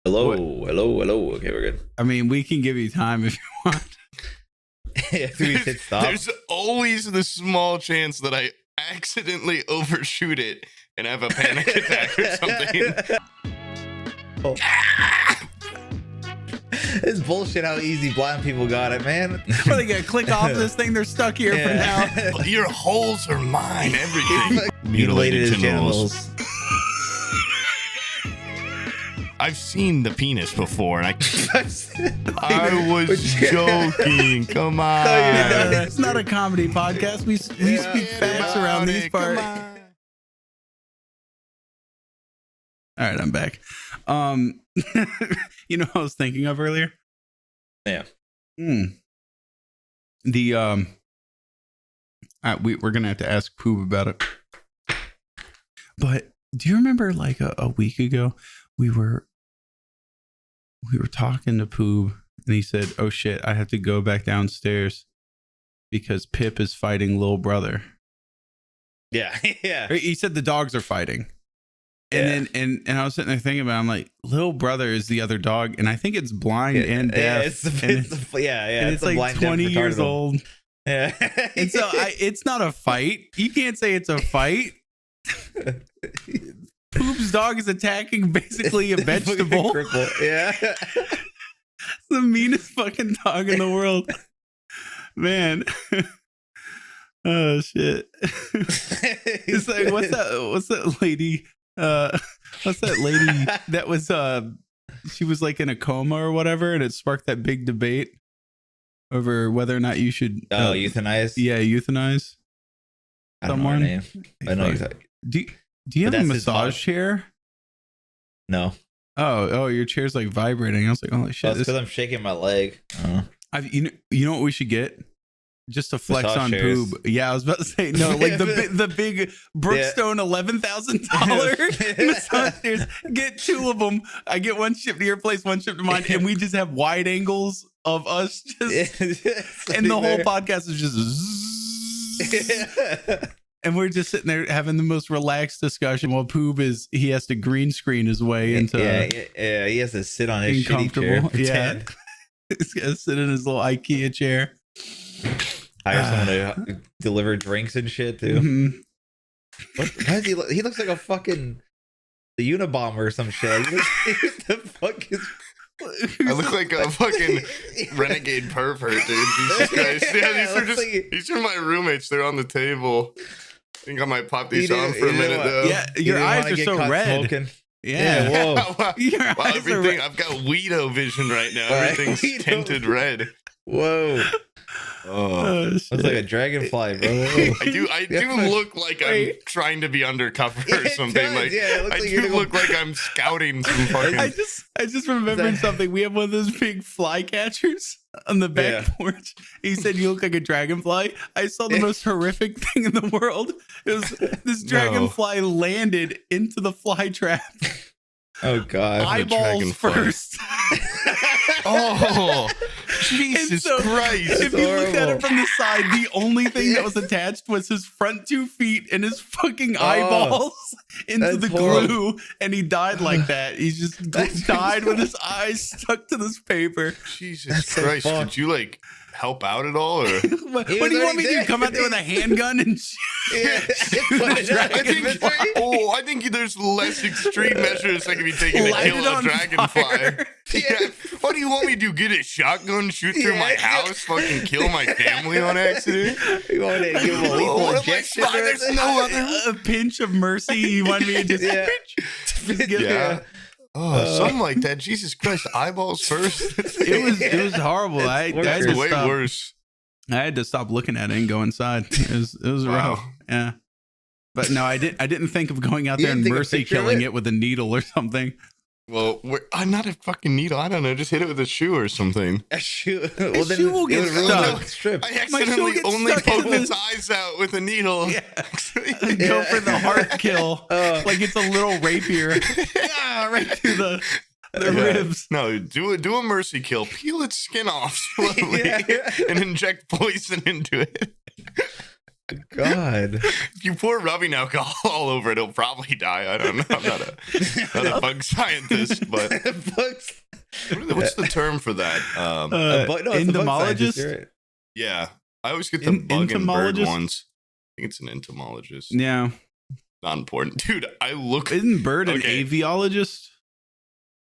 Hello. Okay, we're good. I mean, we can give you time if you want. If we hit stop. There's always the small chance that I accidentally overshoot it and have a panic attack or something. It's bullshit how easy blind people got it, man. They gotta click off this thing. They're stuck here for now. Your holes are mine. Everything. Mutilated his genitals. I've seen the penis before, and I was joking. Come on. It's not a comedy podcast. We speak facts around these parts. All right, I'm back. You know what I was thinking of earlier? Yeah. The we're gonna have to ask Poob about it. But do you remember like a week ago we were talking to Poob and he said, "Oh shit, I have to go back downstairs because Pip is fighting little brother." Yeah. He said the dogs are fighting. And then I was sitting there thinking about it, I'm like, little brother is the other dog, and I think it's blind and deaf. It's like blind, 20 deaf, years old. Yeah. And so it's not a fight. You can't say it's a fight. Poop's dog is attacking basically a vegetable. Yeah. It's the meanest fucking dog in the world. Man. Oh shit. It's like what's that lady? What's that lady that was she was like in a coma or whatever, and it sparked that big debate over whether or not you should euthanize. Yeah, euthanize someone. I know exactly. Do you have a massage chair? No. Oh, your chair's like vibrating. I was like, holy shit. That's because I'm shaking my leg. You know what we should get? Just to flex massage on chairs. Poob. Yeah, I was about to say no, like the big Brookstone $11,000 massage chairs. Get 2 of them. I get one shipped to your place, one shipped to mine, and we just have wide angles of us just, and the whole podcast is just, and we're just sitting there having the most relaxed discussion while Poob he has to green screen his way into. Yeah, he has to sit on his shitty chair. Yeah, he's got to sit in his little IKEA chair. Hire someone to deliver drinks and shit too. Mm-hmm. Why is he looks like a fucking the Unabomber or some shit. What the fuck is? I look like a fucking renegade pervert, dude. Jesus Christ. Yeah, these are my roommates. They're on the table. I think I might pop these on for a minute though. Yeah, your eyes are so red. Smoking. Yeah, whoa. Everything. I've got Weedo vision right now. Everything's tinted red. Whoa. Oh, that's like a dragonfly, bro. I do look like I'm trying to be undercover or something. I look like I'm scouting some fucking. I just remembered something. We have one of those big fly catchers on the back porch. He said you look like a dragonfly. I saw the most horrific thing in the world. It was this dragonfly landed into the fly trap. Oh God! Eyeballs first. Oh, Jesus Christ! If you looked at it from the side, the only thing that was attached was his front 2 feet and his fucking eyeballs into the glue, and he died like that. He just died with his eyes stuck to this paper. Jesus Christ! Did you like help out at all, or what do you want me to do? Come out there with a handgun and I think there's less extreme measures that can be taken to kill a dragonfly. Yeah. What do you want me to do? Get a shotgun, shoot through my house, fucking kill my family on accident? You want to give him a lethal injection? There's no other a pinch of mercy. You want me to just pinch? Yeah. Oh, something like that. Jesus Christ, eyeballs first. It was horrible. I had to way stop. Worse. I had to stop looking at it and go inside. It was rough. Yeah. But no, I didn't think of going out there and mercy killing it with a needle or something. Well, I'm not a fucking needle. I don't know. Just hit it with a shoe or something. A shoe? Well, then shoe will get stuck. I accidentally only poked its eyes out with a needle. Yeah. Go for the heart kill. Like it's a little rapier. Yeah, right through the ribs. No, do a mercy kill. Peel its skin off slowly and inject poison into it. God. If you pour rubbing alcohol all over it, it'll probably die. I don't know. I'm not a bug scientist, but what's the term for that? Entomologist? Right. Yeah. I always get the bug and bird entomologist? ones. I think it's an entomologist. Yeah. Not important. Dude, I look... Isn't bird an aviologist?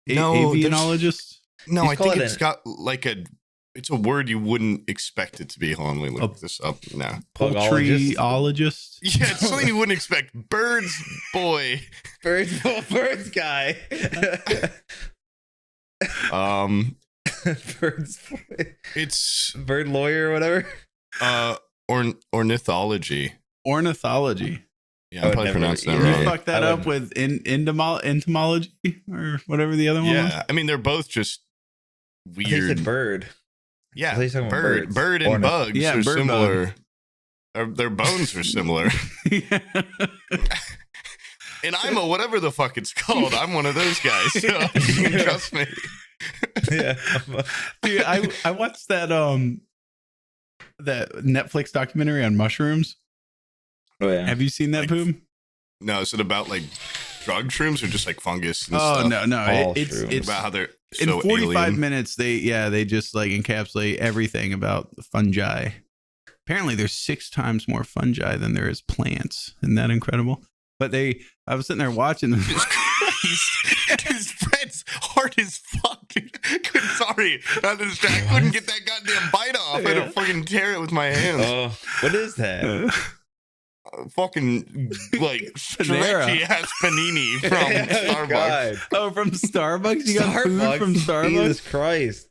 Avianologist? No, I think it's got like a... It's a word you wouldn't expect it to be. Hold on, let me look this up now. Poultryologist? Yeah, it's something you wouldn't expect. Birds boy. Birds guy. Birds boy. It's... Bird lawyer or whatever. Ornithology. Ornithology. Yeah, I'm probably pronouncing that Did wrong. you fuck that up with entomology or whatever the other one was? Yeah, I mean, they're both just weird. I said bird. Yeah, bird and bugs are bird similar. Their bones are similar. And I'm a whatever the fuck it's called. I'm one of those guys. So you can trust me. Yeah, dude, I watched that Netflix documentary on mushrooms. Oh yeah. Have you seen that, Poob? No, is it about like drug shrooms or just like fungus? And Oh stuff? no, it's about how they're in so 45 alien. minutes. They just like encapsulate everything about the fungi. Apparently, there's 6 times more fungi than there is plants. Isn't that incredible? But I was sitting there watching them. His friend's hard as fuck. Sorry, I couldn't get that goddamn bite off. I had to fucking tear it with my hands. Oh, what is that? Fucking like stretchy ass panini from Starbucks. Oh, from Starbucks? You got food from Starbucks? Jesus Christ.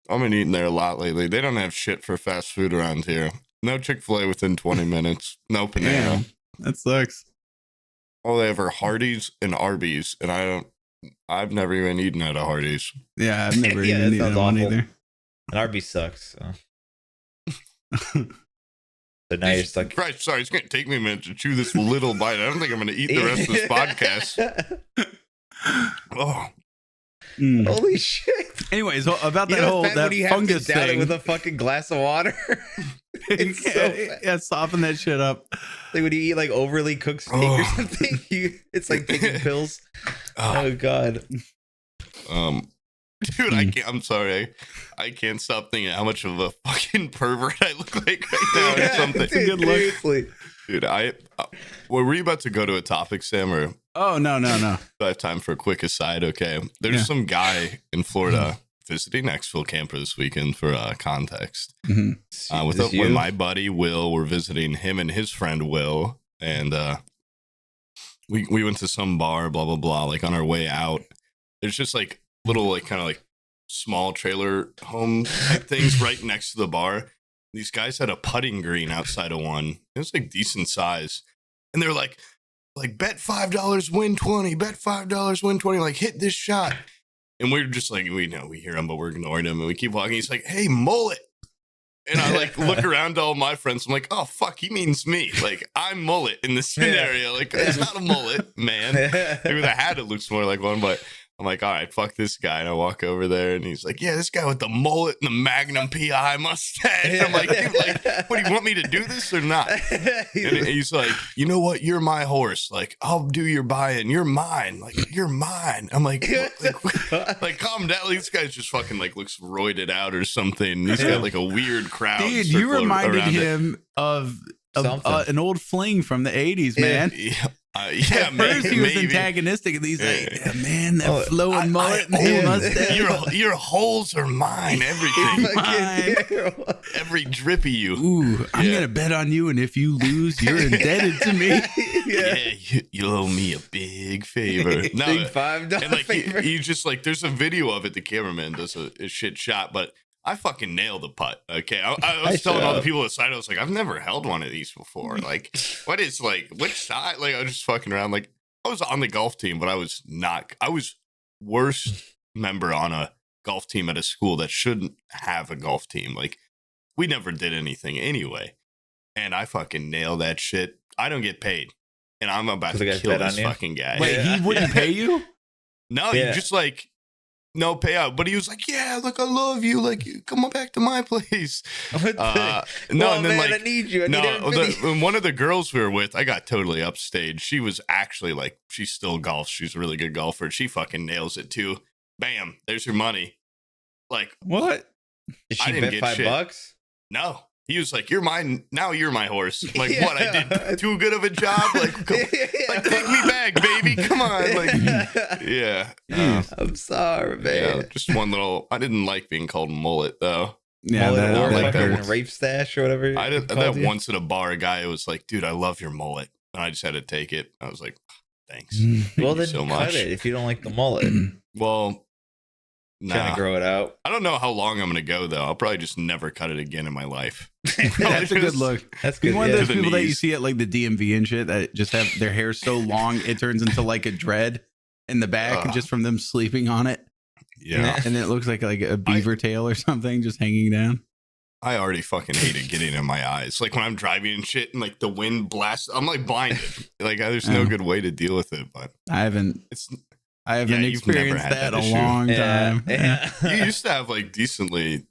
I've been eating there a lot lately. They don't have shit for fast food around here. No Chick-fil-A within 20 minutes. No Panera. Damn, that sucks. All they have are Hardee's and Arby's, and I've never even eaten at a Hardee's. Yeah, I've never Yeah, even that eaten sounds one awful. either. And Arby's sucks. So, now you're stuck. Christ, sorry, it's going to take me a minute to chew this little bite. I don't think I'm going to eat the rest of this podcast. Oh. Mm. Holy shit. Anyways, about You that know whole when that you have fungus to down it thing. with a fucking glass of water. It's so bad. Yeah, soften that shit up. Like when you eat like overly cooked steak or something, it's like taking pills. Oh god. Dude, I can't. I'm sorry. I can't stop thinking how much of a fucking pervert I look like right now or something. Dude, Good luck. seriously. Dude, were we about to go to a topic, Sam, or Oh no. do I have time for a quick aside? Okay. There's some guy in Florida visiting Nextville Camper this weekend for context. Mm-hmm. With my buddy Will, we're visiting him and his friend Will, and we went to some bar, blah blah blah. Like on our way out, there's just like little like kind of like small trailer home type things right next to the bar. These guys had a putting green outside of one. It was like decent size, and they're like bet $5 win 20, bet $5 win 20, like hit this shot. And we're just like, we hear him, but we're ignoring him, and we keep walking. He's like, hey, mullet. And I like look around to all my friends. I'm like, oh fuck, he means me. Like I'm mullet in this scenario. Like it's not a mullet, man. Maybe the hat it looks more like one, but I'm like, all right, fuck this guy. And I walk over there, and he's like, yeah, this guy with the mullet and the Magnum PI mustache. I'm like, dude, like, what do you want me to do this or not? And he's like, you know what? You're my horse. Like, I'll do your buy-in. You're mine. Like, you're mine. I'm like, like, calm down. This guy's just fucking like looks roided out or something. He's got like a weird crowd. Dude, you reminded him of an old fling from the 80s, man. Yeah, at first he was antagonistic, and he's like, yeah, man, that flowing mullet and the mustache. Your holes are mine. Everything. Mine. Every drip of you. Ooh, I'm going to bet on you, and if you lose, you're indebted to me. You owe me a big favor. No, big $5 and like favor. you just like, there's a video of it. The cameraman does a shit shot, but I fucking nailed the putt. Okay. I was telling all the people aside, I was like, I've never held one of these before. Like, what is like, which side? Like, I was just fucking around. Like, I was on the golf team, but I was worst member on a golf team at a school that shouldn't have a golf team. Like, we never did anything anyway. And I fucking nailed that shit. I don't get paid. And I'm about to kill this fucking guy. Wait, he wouldn't pay you? No, you just like, no payout, but he was like, yeah, look, I love you. Like, come on back to my place. No, and then man, like, I need you. I need one of the girls we were with, I got totally upstaged. She was actually like, she still golfs. She's a really good golfer. She fucking nails it too. Bam, there's your money. Like, what? Did I she didn't bet get shit. $5? No. He was like, you're mine. Now you're my horse. Like, Yeah. what? I did too good of a job? Like, like, take me back, baby. Come on. Like, yeah. I'm sorry, man. Yeah, just one little. I didn't like being called mullet, though. Yeah, Mullet that, or like fucking that. rape stash or whatever. I did they that called you. once at a bar. A guy was like, dude, I love your mullet. And I just had to take it. I was like, thanks. Well, Thank you then so cut much. it if you don't like the mullet. Well, Trying nah. to grow it out. I don't know how long I'm going to go, though. I'll probably just never cut it again in my life. That's a good look. That's He's good. one of Yeah. those To the people that you knees. see at like the DMV and shit that just have their hair so long it turns into like a dread in the back Ugh. just from them sleeping on it, Yeah. and it looks like a beaver tail or something just hanging down. I already fucking hate it getting in my eyes. Like when I'm driving and shit and like the wind blasts, I'm like blinded. Like there's no good way to deal with it, but I haven't it's yeah, you've never experienced had that that a issue. long time. Yeah. you used to have like decently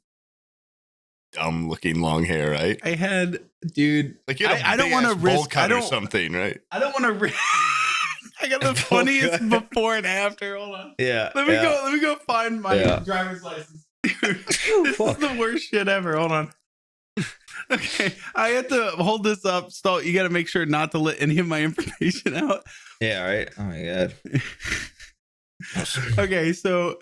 dumb looking long hair, right? I had, dude. Like you had a I don't want to big-ass bowl risk. cut or something, right? I don't want to. I got the Bowl funniest cut. before and after. Hold on. Yeah. Let me go. Let me go find my Yeah. driver's license. Dude, this fuck. is the worst shit ever. Hold on. Okay, I have to hold this up. Stall. You got to make sure not to let any of my information out. Yeah, right. Oh my god. Okay, so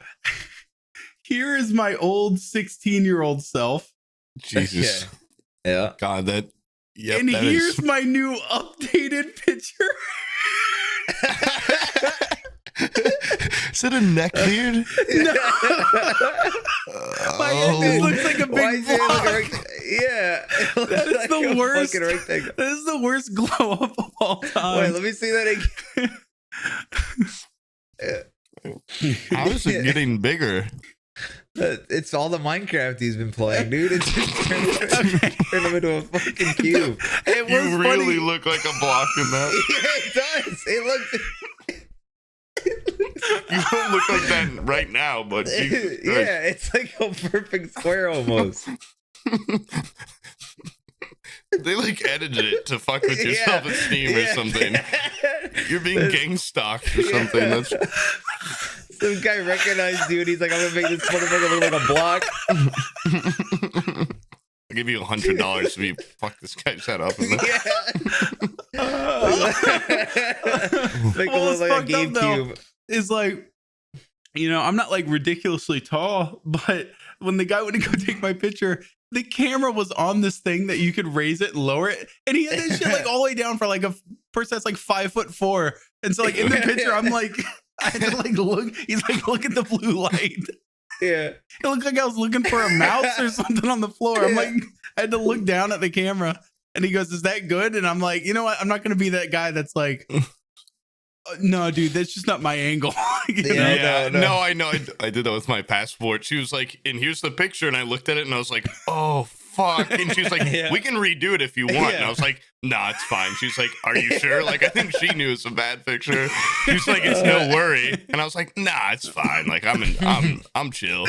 here is my old 16-year-old self, Jesus, Yeah. God, that. Yep, and that here's is. my new updated picture. Is it a neck beard? No. My head just looks like a Why big is it like a block. Yeah. It looks That is like the a worst. fucking rectangle. That is the worst glow up of all time. Wait, let me see that again. How is it getting bigger? It's all the Minecraft he's been playing, dude. It's just turned him into a fucking cube. It was You really funny. look like a block in that. Yeah, it does. It looks. You don't look like that right now, but Jesus Christ. Yeah, it's like a perfect square almost. They like edited it to fuck with your self-esteem or something. You're being gang stalked or something. That's Some guy recognized you and he's like, I'm gonna make this motherfucker look like a block. I'll give you $100 if you fuck this guy's head up. In Yeah. Make him Well, look like a what's fucked up, though, GameCube. is like, you know, I'm not like ridiculously tall, but when the guy went to go take my picture, the camera was on this thing that you could raise it and lower it, and he had this shit like all the way down for like a person that's like 5'4", and so like in the picture, I'm like, I had to like look. He's like, look at the blue light. Yeah. It looked like I was looking for a mouse or something on the floor. I'm like, I had to look down at the camera, and he goes, "Is that good?" And I'm like, you know what? I'm not going to be that guy that's like, no, dude, that's just not my angle. You know? Yeah. yeah, no. I know. I did that with my passport. She was like, and here's the picture. And I looked at it and I was like, oh, fuck. And she was like, Yeah. we can redo it if you want. And Yeah. I was like, nah, it's fine. She's like, are you sure? Like, I think she knew it's a bad picture. She was like, it's no worry. And I was like, nah, it's fine. Like, I'm chill.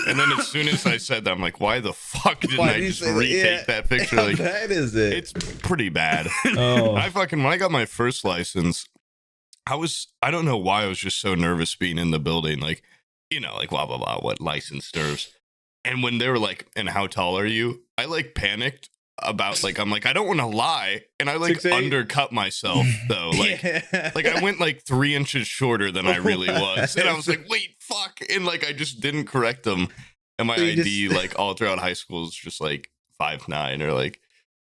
And then as soon as I said that, I'm like, why the fuck didn't Why I did you just say that? retake Yeah. that picture? How Like, bad is it? it's pretty bad. Oh. When I got my first license, I don't know why I was just so nervous being in the building, like, you know, like blah, blah, blah, what license nerves. And when they were like, and how tall are you? I like panicked about like, I'm like, I don't want to lie. And I like 6'8"? undercut myself though. Like, Yeah. like I went like 3 inches shorter than I really was. And I was like, wait, fuck. And like, I just didn't correct them. And my So you ID, like all throughout high school is just like 5'9" or like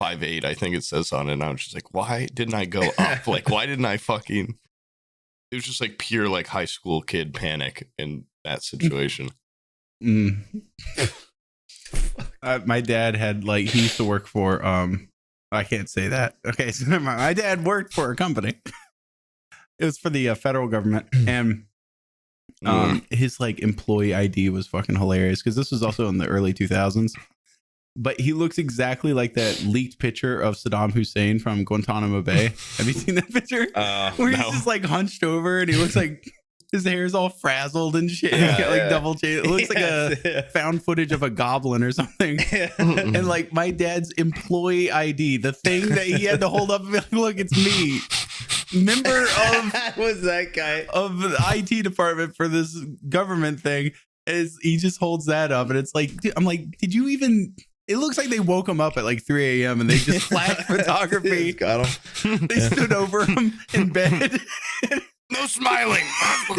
5'8", I think it says on it. And I was just like, why didn't I go up? Like, why didn't I fucking... It was just like pure like high school kid panic in that situation. Mm. My dad had like, he used to work for I can't say that. Okay, so never mind. My dad worked for a company. It was for the federal government, and his like employee ID was fucking hilarious because this was also in the early 2000s. But he looks exactly like that leaked picture of Saddam Hussein from Guantanamo Bay. Have you seen that picture? Where he's no. just like hunched over and he looks like His hair's all frazzled and shit. He's got like double chain. It looks like a found footage of a goblin or something. And like my dad's employee ID, the thing that he had to hold up and be like, look, it's me. Member of was that guy of the IT department for this government thing. Is he just holds that up and it's like, dude, I'm like, did you even? It looks like they woke him up at like 3 a.m. and they just flashed photography. Got him. They stood over him in bed. No smiling. Oh,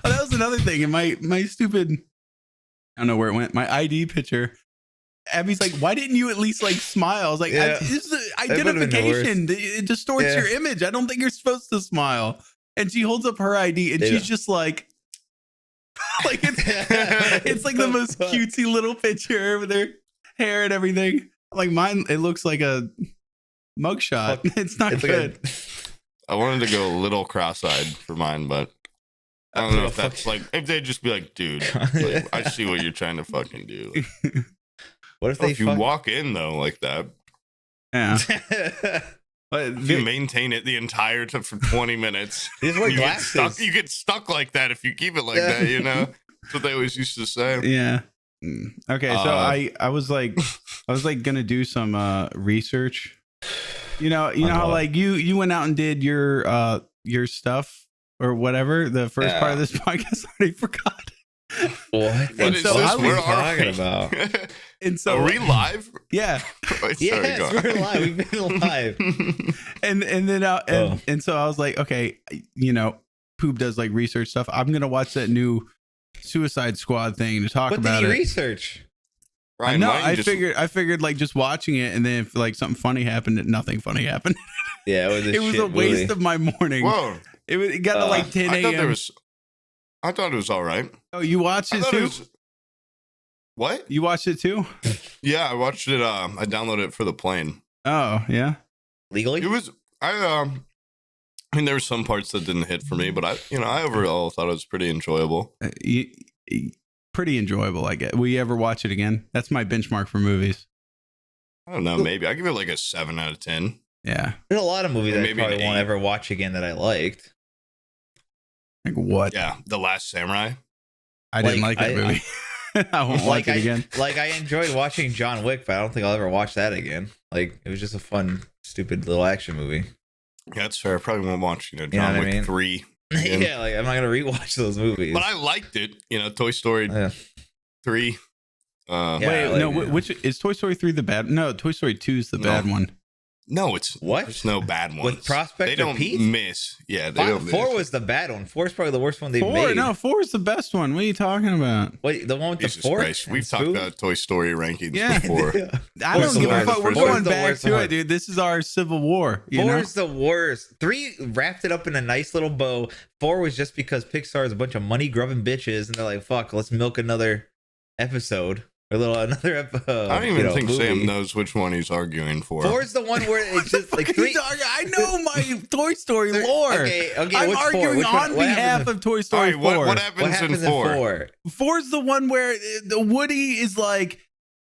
that was another thing. And my stupid, I don't know where it went. My ID picture. Abby's like, why didn't you at least like smile? I was like, this is identification. It distorts your image. I don't think you're supposed to smile. And she holds up her ID and she's just like it's like the most cutesy little picture with her hair and everything. Like mine, it looks like a mugshot. It's not good. I wanted to go a little cross-eyed for mine, but I don't know if that's like, if they'd just be like, dude, like, I see what you're trying to fucking do. What if you walk in though like that? Yeah. But if you maintain it the entire time for 20 minutes, you get stuck like that if you keep it like that, you know? That's what they always used to say. Yeah. Okay, so I was like gonna do some research. You know how like you went out and did your stuff or whatever. The first part of this podcast, I already forgot. What? And so what are we talking about? And so are we live? Yeah. Yes, we're live. We've been live. and so I was like, okay, you know, Poob does like research stuff. I'm gonna watch that new Suicide Squad thing to talk about it. What did you research? Ryan, no, I figured like just watching it, and then if like something funny happened, nothing funny happened. Yeah, it was a waste of my morning. Whoa. It got to like 10 a.m. I thought it was all right. Oh, you watched it too? What? You watched it too? Yeah, I watched it. I downloaded it for the plane. Oh, yeah. Legally? It was. I mean, there were some parts that didn't hit for me, but I overall thought it was pretty enjoyable. Pretty enjoyable, I guess. Will you ever watch it again? That's my benchmark for movies. I don't know. Maybe I give it like a 7 out of 10. Yeah. There's a lot of movies I probably won't ever watch again that I liked. Like what? Yeah, The Last Samurai. I didn't like that movie. I won't watch it again. Like I enjoyed watching John Wick, but I don't think I'll ever watch that again. Like it was just a fun, stupid little action movie. Yeah, that's fair. I probably won't watch, John Wick 3. Again. Yeah, like I'm not gonna rewatch those movies. But I liked it. Toy Story 3. Which is Toy Story 3 the bad? No, Toy Story 2 is the bad one. No, it's what? There's no bad ones. With Prospect, they don't Pete? miss. Yeah, they don't. 4 was the bad one. 4 is probably the worst one they've made. No, 4 is the best one. What are you talking about? Wait, the one with Jesus the 4? Christ. We've talked about Toy Story rankings before. I don't give a fuck. We're going back to one. it, dude. This is our Civil War. 4 is the worst. 3 wrapped it up in a nice little bow. 4 was just because Pixar is a bunch of money grubbing bitches, and they're like, "Fuck, let's milk another episode." Another episode. I don't even think movie. Sam knows which one he's arguing for. 4 is the one where it's just like 3. I know my Toy Story lore. Okay, I'm arguing on behalf of Toy Story 4. What happens in 4? 4 is the one where the Woody is like,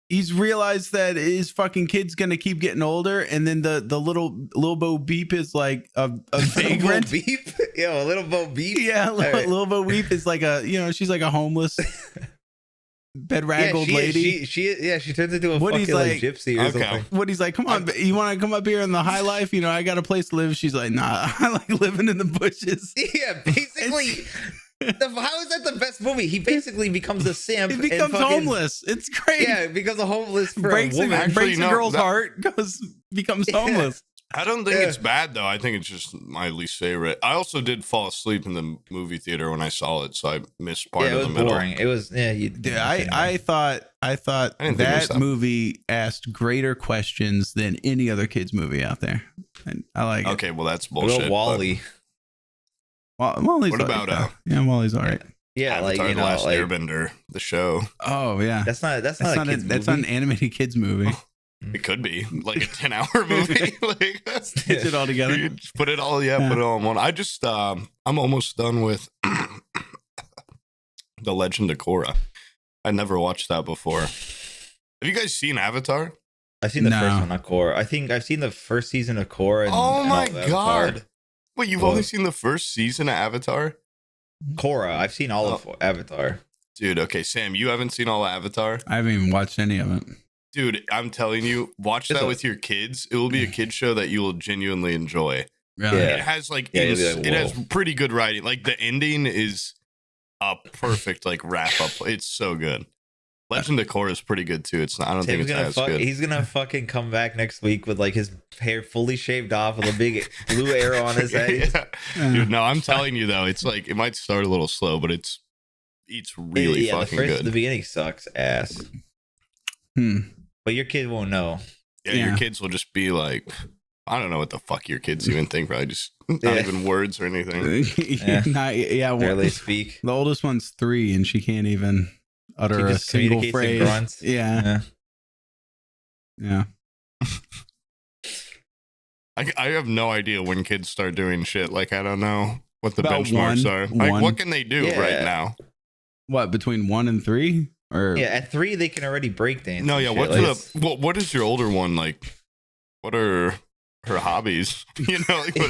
he's realized that his fucking kid's gonna keep getting older, and then the little Bo Beep is like a vagrant. Beep? Yeah, a little Bo Beep. Yeah, little Bo Beep is like she's like a homeless bed-rag old lady. She turns into a fucking like gypsy or something. Woody's like, come on, you want to come up here in the high life? I got a place to live. She's like, nah, I like living in the bushes. Yeah, basically. How is that the best movie? He basically becomes a simp. He becomes homeless. It's great. Yeah, becomes a homeless for a woman. Breaks a girl's heart, becomes homeless. I don't think it's bad though. I think it's just my least favorite. I also did fall asleep in the movie theater when I saw it, so I missed part of the middle. Boring. It was I thought that movie asked greater questions than any other kids movie out there. And I like it. Okay, well that's bullshit. Wall-E. Wally's what about Wally's all right. Yeah, Avatar, like The Last Airbender, the show. Oh yeah, that's not an animated kids movie. It could be like a 10-hour movie. Like stitch it all together. You just put it all put it all in one. I just I'm almost done with The Legend of Korra. I never watched that before. Have you guys seen Avatar? I've seen the first one, not Korra. I think I've seen the first season of Korra. Oh my god! Wait, you've only seen the first season of Avatar? Korra. I've seen all of Avatar. Dude, okay, Sam, you haven't seen all Avatar? I haven't even watched any of it. Dude, I'm telling you, watch that with your kids. It will be a kid show that you will genuinely enjoy. Really? Yeah. It has like, it has pretty good writing. Like the ending is a perfect like wrap up. It's so good. Legend of Korra is pretty good too. It's not. I don't think it's as good. He's gonna fucking come back next week with like his hair fully shaved off with a big blue arrow on his head. Yeah. Dude, no, I'm telling you though, it's like it might start a little slow, but it's really fucking good. The beginning sucks ass. But your kid won't know. Yeah, your kids will just be like, I don't know what the fuck your kids even think. Probably just not even words or anything. Barely speak. The oldest one's 3, and she can't even utter a single phrase. Grunts. Yeah. I have no idea when kids start doing shit. Like, I don't know what the About benchmarks are. Like, what can they do right now? What, between 1 and 3? Or at 3 they can already break dance. No, yeah. What is your older one like? What are her hobbies? You know, like,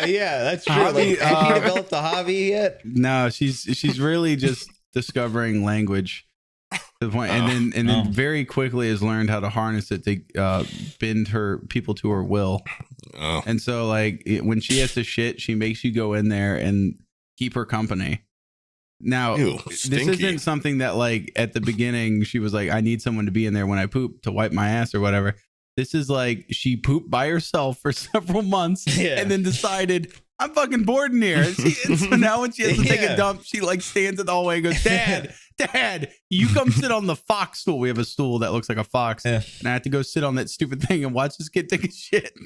yeah, that's true. Hobby, have you developed a hobby yet? No, she's really just discovering language to the point, and then very quickly has learned how to harness it to bend her people to her will. And so, like, when she has to shit, she makes you go in there and keep her company. Now, this isn't something that, like, at the beginning she was like, I need someone to be in there when I poop to wipe my ass or whatever. This is like she pooped by herself for several months and then decided, I'm fucking bored in here. And so now when she has to take a dump, she like stands in the hallway and goes, Dad, you come sit on the fox stool. We have a stool that looks like a fox. And I have to go sit on that stupid thing and watch this kid take a shit.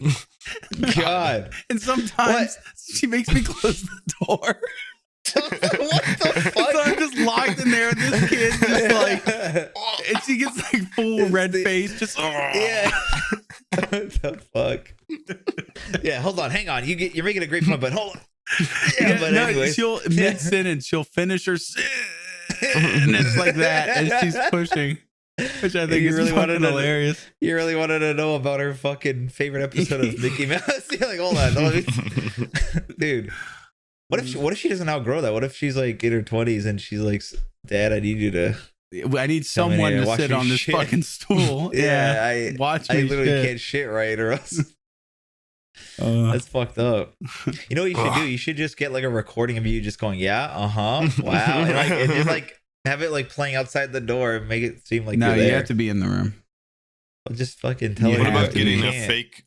God. And sometimes she makes me close the door. What the fuck? So I'm just locked in there, and this kid just like, and she gets like full red face, just yeah. What the fuck? Yeah, hold on, hang on. You're making a great point, but hold on. Yeah, but no, she'll mid sentence, she'll finish her and it's like that as she's pushing, which I think is really hilarious. You really wanted to know about her fucking favorite episode of Mickey Mouse? You're like, hold on, dude. What if she doesn't outgrow that? What if she's like in her 20s and she's like, Dad, I need someone to sit on this fucking stool. I literally shit. can't shit right, or else that's fucked up. You know what you should do? You should just get like a recording of you just going, wow, and just like have it like playing outside the door and make it seem like no, you're there. You have to be in the room. Well, just fucking tell her. What about getting a fake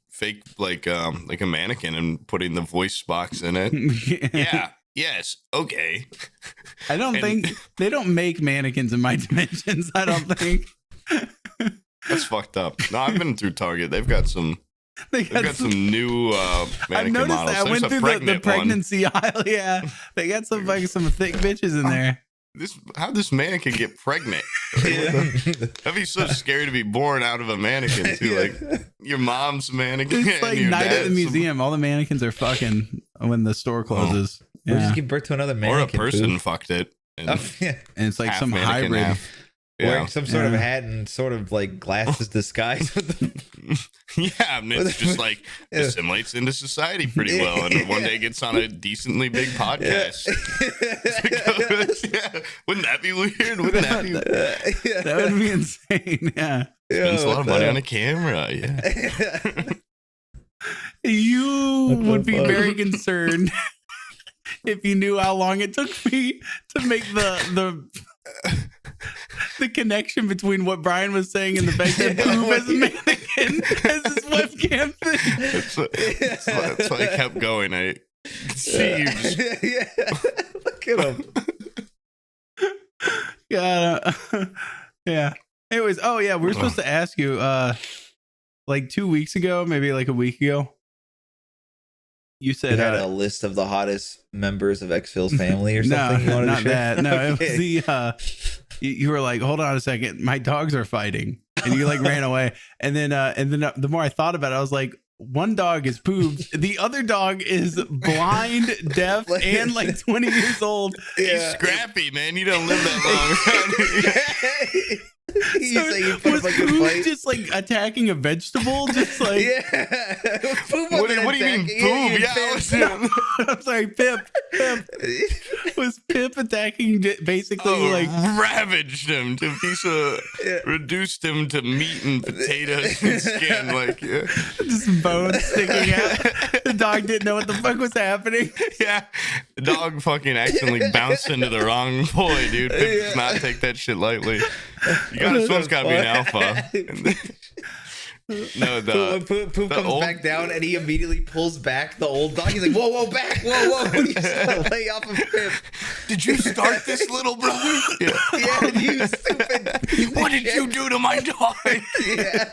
like a mannequin and putting the voice box in it? Yeah. Yes. Okay. I don't think they don't make mannequins in my dimensions. I don't think. That's fucked up. No, I've been through Target. They've got some some new mannequin models. I went through the pregnancy aisle. Yeah, they got some thick bitches in there. How'd this mannequin get pregnant? That'd be so scary to be born out of a mannequin too. Like your mom's mannequin. It's like night at the museum. All the mannequins are fucking when the store closes. Or just give birth to another mannequin. Or a person fucked it. And it's like some hybrid. Wearing some sort of hat and sort of like glasses disguised with them. Yeah, I mean, it's just like assimilates into society pretty well, and one day gets on a decently big podcast. Yeah. Wouldn't that be weird? Wouldn't that be? That would be insane. Yeah, spends a lot of money on a camera. Yeah, you would be very concerned if you knew how long it took me to make the connection between what Brian was saying and the fact that Poob as a mannequin has his webcam thing. That's why I kept going. I could see you just... Look at him. Yeah. Anyways, we were supposed to ask you like 2 weeks ago, maybe like a week ago. You said you had a list of the hottest members of X-Phil's family or something. No, not that. No, it was the you were like, hold on a second, my dogs are fighting, and you like ran away. And then the more I thought about it, I was like, one dog is Poob, the other dog is blind, deaf, and like 20 years old. He's scrappy, man. You don't live that long. Was Poob just like attacking a vegetable? Just like what do do you mean attacking Poob? it? Yeah, it was him. I'm sorry, Pip. Was Pip attacking basically like ravaged him to a piece of, reduced him to meat and potatoes and skin, like just bones sticking out. The dog didn't know what the fuck was happening. Yeah, the dog fucking accidentally bounced into the wrong boy, dude. Pip does not take that shit lightly. You got this one's got to be an alpha. No, Poop comes back down and he immediately pulls back the old dog. He's like, whoa, back, whoa. He's gonna lay off of Pip. Did you start this, little brother? Yeah, you stupid. What did you do to my dog? Yeah.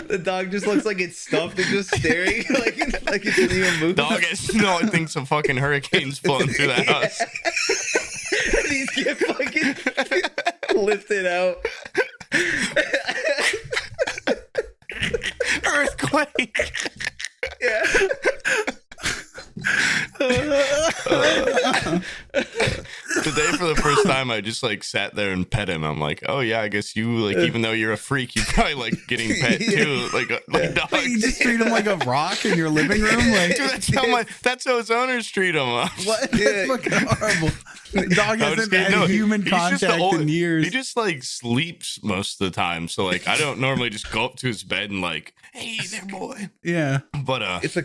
The dog just looks like it's stuffed and just staring like it didn't even move. Dog has no, I think some fucking hurricanes blowing through the house. And he's get fucking lifted out. Earthquake. Yeah. Today, for the first time, I just like sat there and pet him. I'm like, oh yeah, I guess you like, even though you're a freak, you probably like getting pet too, like dogs. Wait, you just treat him like a rock in your living room, like dude, that's how his owners treat him. What? That's fucking horrible. The dog hasn't had human contact in years. He just like sleeps most of the time, so like I don't normally just go up to his bed and like, hey there, boy. Yeah, but it's a.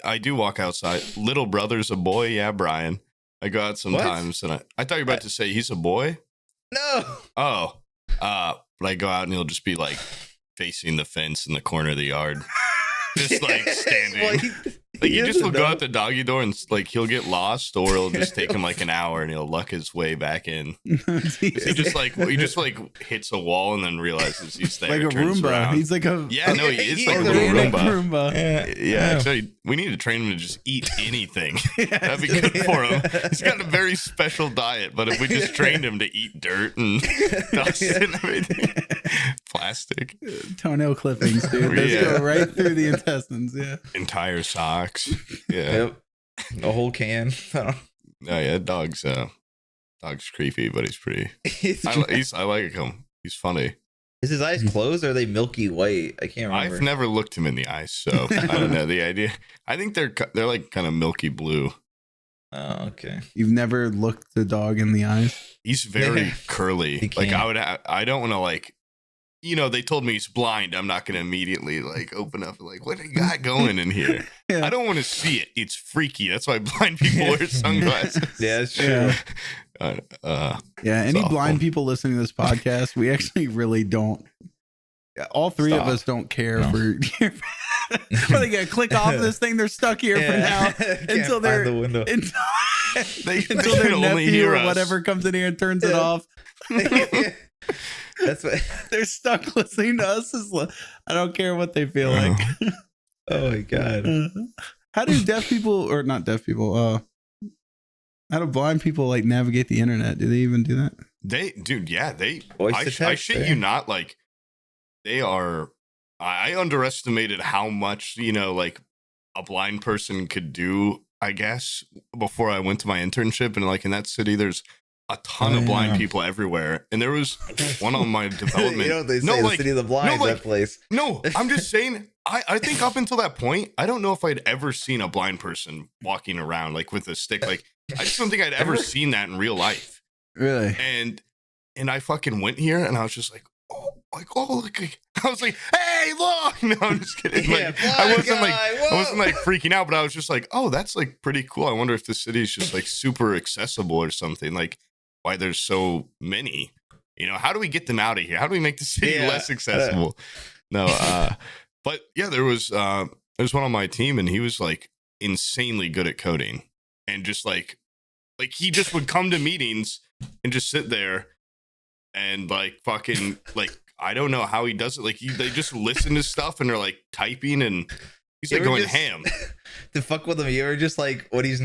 I do walk outside. Little brother's a boy, yeah, Brian. I go out sometimes, and I thought you were about to say he's a boy. No. Oh, but I go out and he'll just be like facing the fence in the corner of the yard, just like standing. Well, like you just will go out the doggy door and like he'll get lost, or it'll just take him like an hour and he'll luck his way back in. He just like hits a wall and then realizes he's there. Like a Roomba. Around. He's like a he is like a little Roomba. Yeah. Actually, we need to train him to just eat anything. That'd be good for him. He's got a very special diet, but if we just trained him to eat dirt and dust and everything, plastic, toenail clippings, dude. Those go right through the intestines. Yeah, entire socks. Yeah, yep. A whole can. Oh yeah, dog's creepy, but he's pretty. I like him. He's funny. Is his eyes closed or are they milky white? I can't remember. I've never looked him in the eyes, so I don't know the idea. I think they're like kind of milky blue. Oh, okay. You've never looked the dog in the eyes? He's very curly. Like I don't want to like. You know, they told me he's blind. I'm not going to immediately like open up and like, what do you got going in here? I don't want to see it. It's freaky. That's why blind people wear sunglasses. Yeah, it's true. Any blind people listening to this podcast, we actually really don't. All three of us don't care for. Well, they gotta click off this thing. They're stuck here for now until they're the window. until their nephew or whatever comes in here and turns it off. That's what they're stuck listening to us. I don't care what they feel like. Oh my god! How do deaf people, or not deaf people? How do blind people like navigate the internet? Do they even do that? I shit you not. Like they are. I underestimated how much like a blind person could do. I guess before I went to my internship, and like in that city, there's a ton of blind people everywhere, and there was one on my development. They say the city of the blind, that place. No, I'm just saying. I think up until that point, I don't know if I'd ever seen a blind person walking around like with a stick. Like I just don't think I'd ever seen that in real life. Really? And I fucking went here, and I was just like, look. I was like, hey, look. No, I'm just kidding. Like, I wasn't like freaking out, but I was just like, oh, that's like pretty cool. I wonder if the city is just like super accessible or something. Like, why there's so many? How do we get them out of here? How do we make the city less accessible? No, but yeah, there's one on my team, and he was like insanely good at coding, and just like he just would come to meetings and just sit there and like fucking like I don't know how he does it. Like they just listen to stuff and they're like typing, and he's like going ham. To fuck with him, you ever just like when his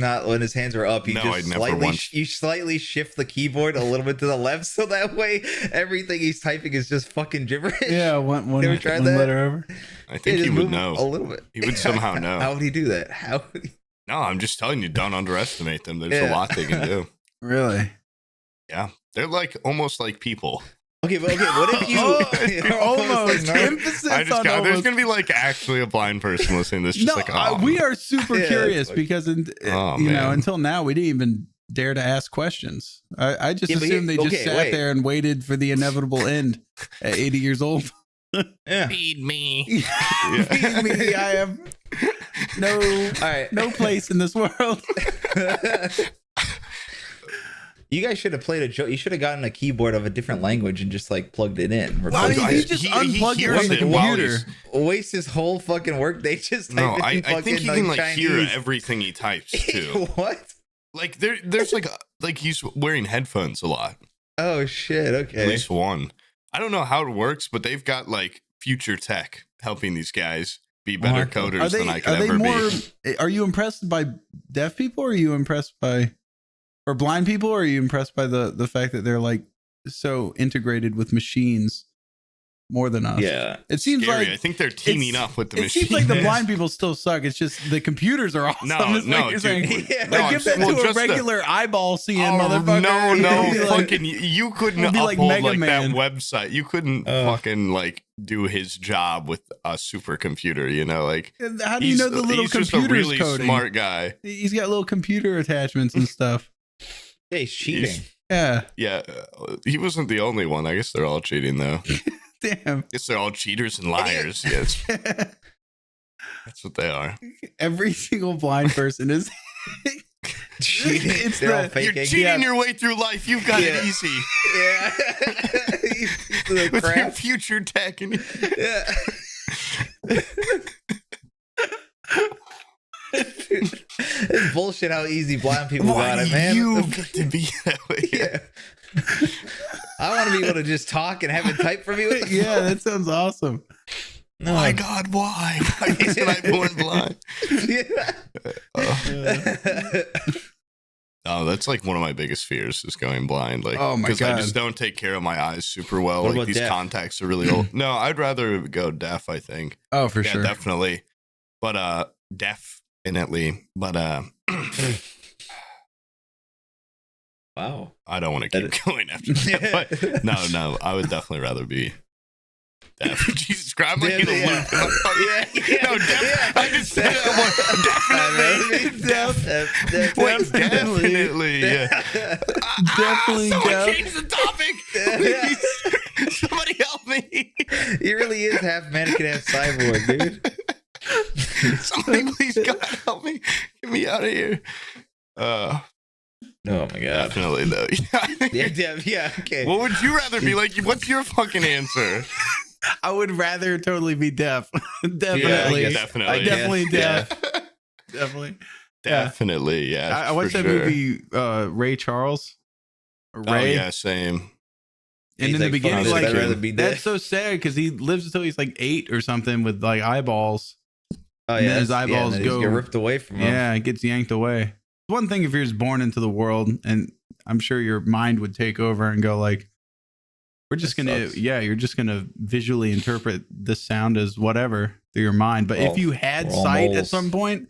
hands are up, you slightly shift the keyboard a little bit to the left, so that way everything he's typing is just fucking gibberish. Yeah, one letter over. I think he would know a little bit. He would somehow know. How would he do that? No, I'm just telling you, don't underestimate them. There's a lot they can do. Really? Yeah, they're like almost like people. Okay, but what if you almost like, emphasis I just on got, there's almost. gonna be like actually a blind person listening to this, just No, like, oh, we are super Yeah, curious like- because Oh, you know, man. until now we didn't even dare to ask questions. I just Yeah, but assumed they just okay, sat wait. there and waited for the inevitable end at 80 years old. Yeah. feed me. Feed me, I have All right. no place in this world. You guys should have played a joke. You should have gotten a keyboard of a different language and just like plugged it in. Why Replaced did he it. just He unplug it hears from the it while computer? he's- Waste his whole fucking work day just No, typing I think fucking, he can like hear Chinese. everything he types too. What? Like there's like he's wearing headphones a lot. Oh shit. Okay. At least one. I don't know how it works, but they've got like future tech helping these guys be better What? coders than I could ever be. Are you impressed by deaf people, or are you impressed by or blind people, or are you impressed by the fact that they're like so integrated with machines more than us? Yeah. It seems Scary. like I think they're teaming up with the it machine. seems like the blind people still suck. It's just the computers are awesome. No, It's no, like you're dude. saying, Yeah. like, No, give that well, to a just the- regular eyeball seeing Oh, motherfucker. no, It'd be like- fucking you couldn't it'd be upload like like, Mega that Man. website. You couldn't fucking like do his job with a supercomputer, you know, like How do you know the little he's just a computers really coding? smart guy. He's got little computer attachments and stuff. Yeah, he's cheating. Yeah. Yeah, he wasn't the only one. I guess they're all cheating though. Damn. Guess they're all cheaters and liars. Yes, that's what they are. Every single blind person is Cheating. It's They're all the- faking. You're cheating your way through life. You've got Yeah. it easy Yeah. He's the with your crap. future tech. And Yeah. Dude, it's bullshit how easy blind people why got do it, man. you get to be that way? Yeah. I want to be able to just talk and have it type for me. What the yeah, that sounds awesome. No, My God, why? Why isn't I born blind? Yeah. Oh, that's like one of my biggest fears is going blind. Like, Oh my because I God. just don't take care of my eyes super well. What Like about these deaf? contacts are really old. No, I'd rather go deaf. I think. Oh, for Yeah, sure. definitely. But definitely. But Wow. I don't want to keep going after that. But no, I would definitely rather be deaf. Jesus Christ, I'm like in a Yeah. loop. Yeah. No, deaf. I just said it. Definitely. Wait, definitely. Yeah. Definitely Someone deaf. change the topic. Please. Somebody help me. He really is half mannequin, half cyborg, dude. Somebody please God help me. Get me out of here. Oh my god. Definitely though. Yeah. Okay. What would you rather be like? What's your fucking answer? I would rather totally be deaf. Definitely. guess- definitely. I guess, Definitely yeah. deaf. Definitely. Definitely, yeah. I watched for that sure. movie Ray Charles. Or Oh Ray. yeah, same. And He's in the like, beginning, "Fuck, like I'd rather be that's deaf." so sad because he lives until he's like 8 or something with like eyeballs. Oh and yeah. then his that's- eyeballs and then go- get ripped away from him. Yeah, it gets yanked away. One thing if you're just born into the world, and I'm sure your mind would take over and go like, we're just That gonna, sucks. you're just gonna visually interpret this sound as whatever through your mind. But Well, if you had we're all sight at moles. some point,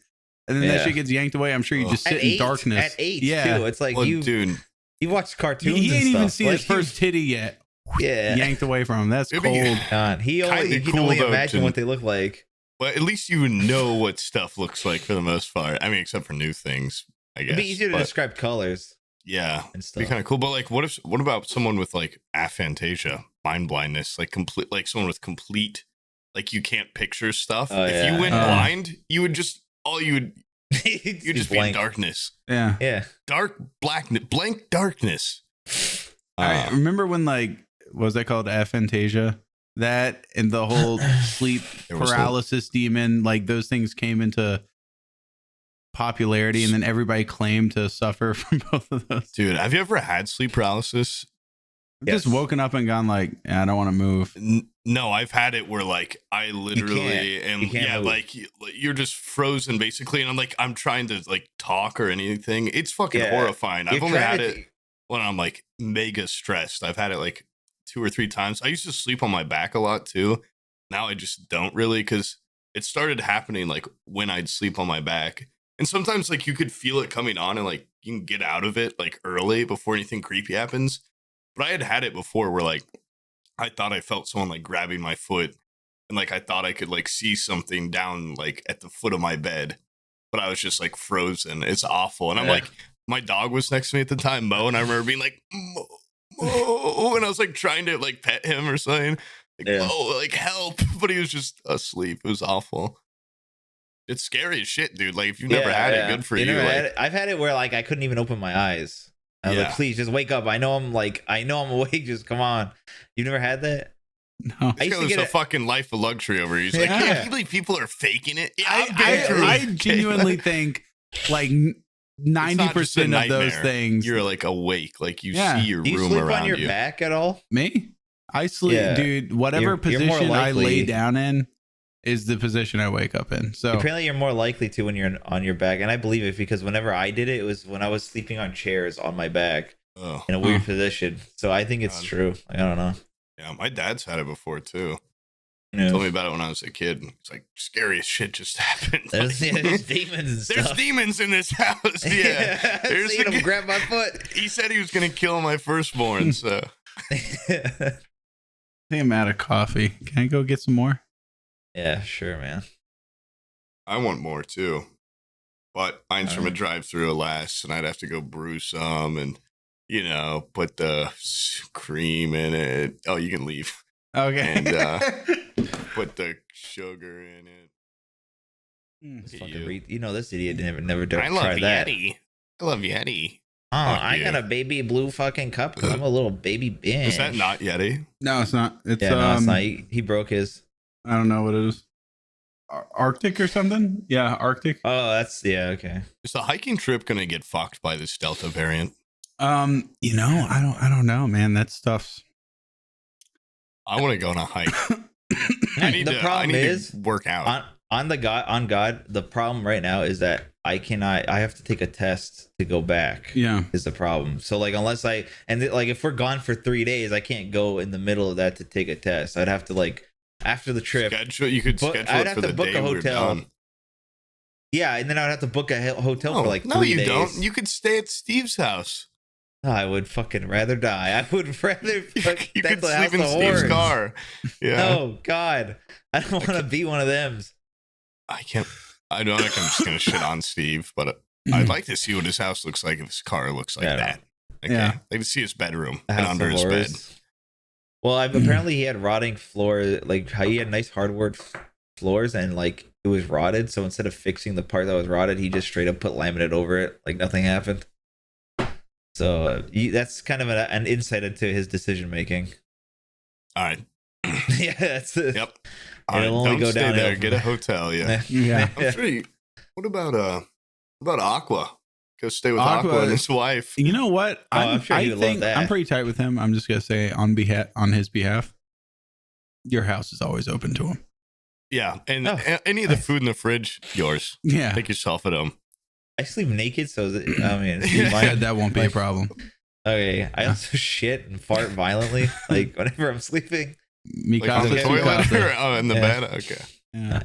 and then that Yeah. shit gets yanked away, I'm sure you just At sit in 8, darkness. At 8, yeah, too. It's like Well, you dude, watched cartoons. he and ain't even stuff. seen his Like, first titty yet. Yeah. Yanked away from him. That's It'd be- cold. God, he Kinda can cool, only though, imagine to- what they look like. well, at least you know what stuff looks like for the most part. I mean, except for new things, I guess. It'd be easier to But, describe colors yeah, and be stuff. kind of cool. But like, what about someone with like aphantasia, mind blindness, like complete, like someone with complete, like you can't picture stuff. Oh, If yeah. you went Oh. blind, you would just you You'd just be in darkness, Yeah. Yeah. dark blackness, blank darkness. I remember when like what was that called, aphantasia? That and the whole sleep There was paralysis demon, like those things came into popularity, and then everybody claimed to suffer from both of those. Dude, have you ever had sleep paralysis? I've just Yes. woken up and gone like, I don't want to move. No, I've had it where like I literally am, You can't yeah, move. like you're just frozen basically, and I'm trying to like talk or anything. It's fucking Yeah. horrifying. I've You're only trying had to- it when I'm like mega stressed. I've had it like 2 or 3 times. I used to sleep on my back a lot too. Now I just don't really, because it started happening like when I'd sleep on my back, and sometimes like you could feel it coming on, and like you can get out of it like early before anything creepy happens. But I had it before where like I thought I felt someone like grabbing my foot, and like I thought I could like see something down like at the foot of my bed, but I was just like frozen. It's awful. And I'm like, my dog was next to me at the time, Mo, and I remember being like, Mo, and I was like trying to like pet him or something. Like, Mo, like help. But he was just asleep. It was awful. It's scary as shit, dude. Like if you've never had it, good for you. Like, I've had it where like I couldn't even open my eyes. I was like, please just wake up. I know I'm awake. Just come on. You never had that? No. This guy lives a fucking life of luxury over here. He's like, can you believe people are faking it? Yeah, I genuinely think like 90% of those things. You're like awake, like you see your Do you room sleep around on your you. back at all? Me? I sleep, dude. Whatever position I lay down in is the position I wake up in. So apparently you're more likely to when you're on your back, and I believe it because whenever I did it, it was when I was sleeping on chairs on my back in a weird position. So I think it's true. I don't know. Yeah, my dad's had it before too. Yeah. He told me about it when I was a kid. It's like scariest shit just happened. There's demons and stuff. There's demons in this house. Yeah, I've seen him grab my foot. He said he was gonna kill my firstborn. So I think I'm out of coffee. Can I go get some more? Yeah, sure, man. I want more too, but mine's from a drive-through, alas, and I'd have to go brew some and put the cream in it. Oh, you can leave. Okay. And put the sugar in it. This idiot never tried that. I love Yeti. Oh, I got a baby blue fucking cup because I'm a little baby Binge. Is that not Yeti? No, it's not. It's it's not. He broke his. I don't know what it is. Arctic or something? Yeah, Arctic. Oh, that's okay. Is the hiking trip gonna get fucked by this Delta variant? I don't know, man. That stuff's. I want to go on a hike. I need to work out. On God, the problem right now is that I have to take a test to go back. Yeah. Is the problem. So like if we're gone for 3 days, I can't go in the middle of that to take a test. I'd have to like after the trip. You could schedule I'd it have for to the book day a we're hotel. done. Yeah, and then I would have to book a hotel for like 3 days. No, you don't. You could stay at Steve's house. I would fucking rather die. I would rather. You could sleep in Steve's car. Yeah. Oh God, I don't want to be one of them. I can't. I don't think I'm just gonna shit on Steve, but I'd like to see what his house looks like if his car looks like that. Okay. Yeah. Like to see his bedroom and under his bed. Well, apparently he had rotting floor. Like how he had nice hardwood floors and like it was rotted. So instead of fixing the part that was rotted, he just straight up put laminate over it, like nothing happened. So that's kind of an insight into his decision making. All right. Yeah, that's it. Yep. It'll only go down there. Get a hotel. Yeah. Yeah. I'm sure. What about Aqua? Go stay with Aqua and his wife. You know what? I'm sure he would love that. I'm pretty tight with him. I'm just gonna say on his behalf, your house is always open to him. Yeah, and any of the food in the fridge, yours. Yeah, take yourself at home. I sleep naked, so that won't be a problem. Okay, I also shit and fart violently, like whenever I'm sleeping. Like on the toilet or in the bed. Okay. Yeah.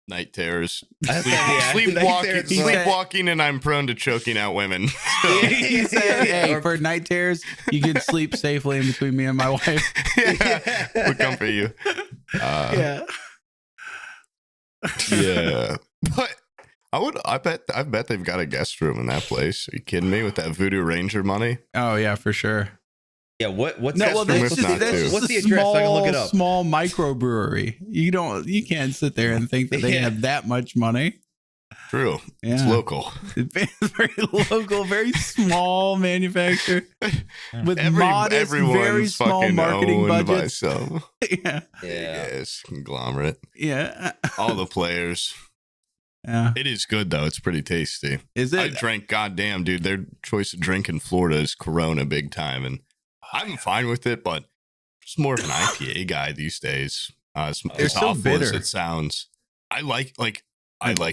Night terrors. Sleepwalking, sleepwalking, and I'm prone to choking out women. So. He said, "Hey, for night terrors, you can sleep safely in between me and my wife." Yeah, we'll comfort you. Yeah. But I bet they've got a guest room in that place. Are you kidding me? With that Voodoo Ranger money? Oh yeah, for sure. Yeah, what's no? that? Well, that's what's the address? So I can look it up. Small microbrewery. You can't sit there and think that they have that much money. True. Yeah. It's local. It's very local, very small manufacturer with modest, very small marketing budgets. Yeah. Yes, conglomerate. Yeah. All the players. Yeah. It is good though. It's pretty tasty. Is it? I drank, goddamn, dude. Their choice of drink in Florida is Corona big time, and I'm fine with it, but just more of an IPA guy these days. As so awful bitter. as it sounds, I like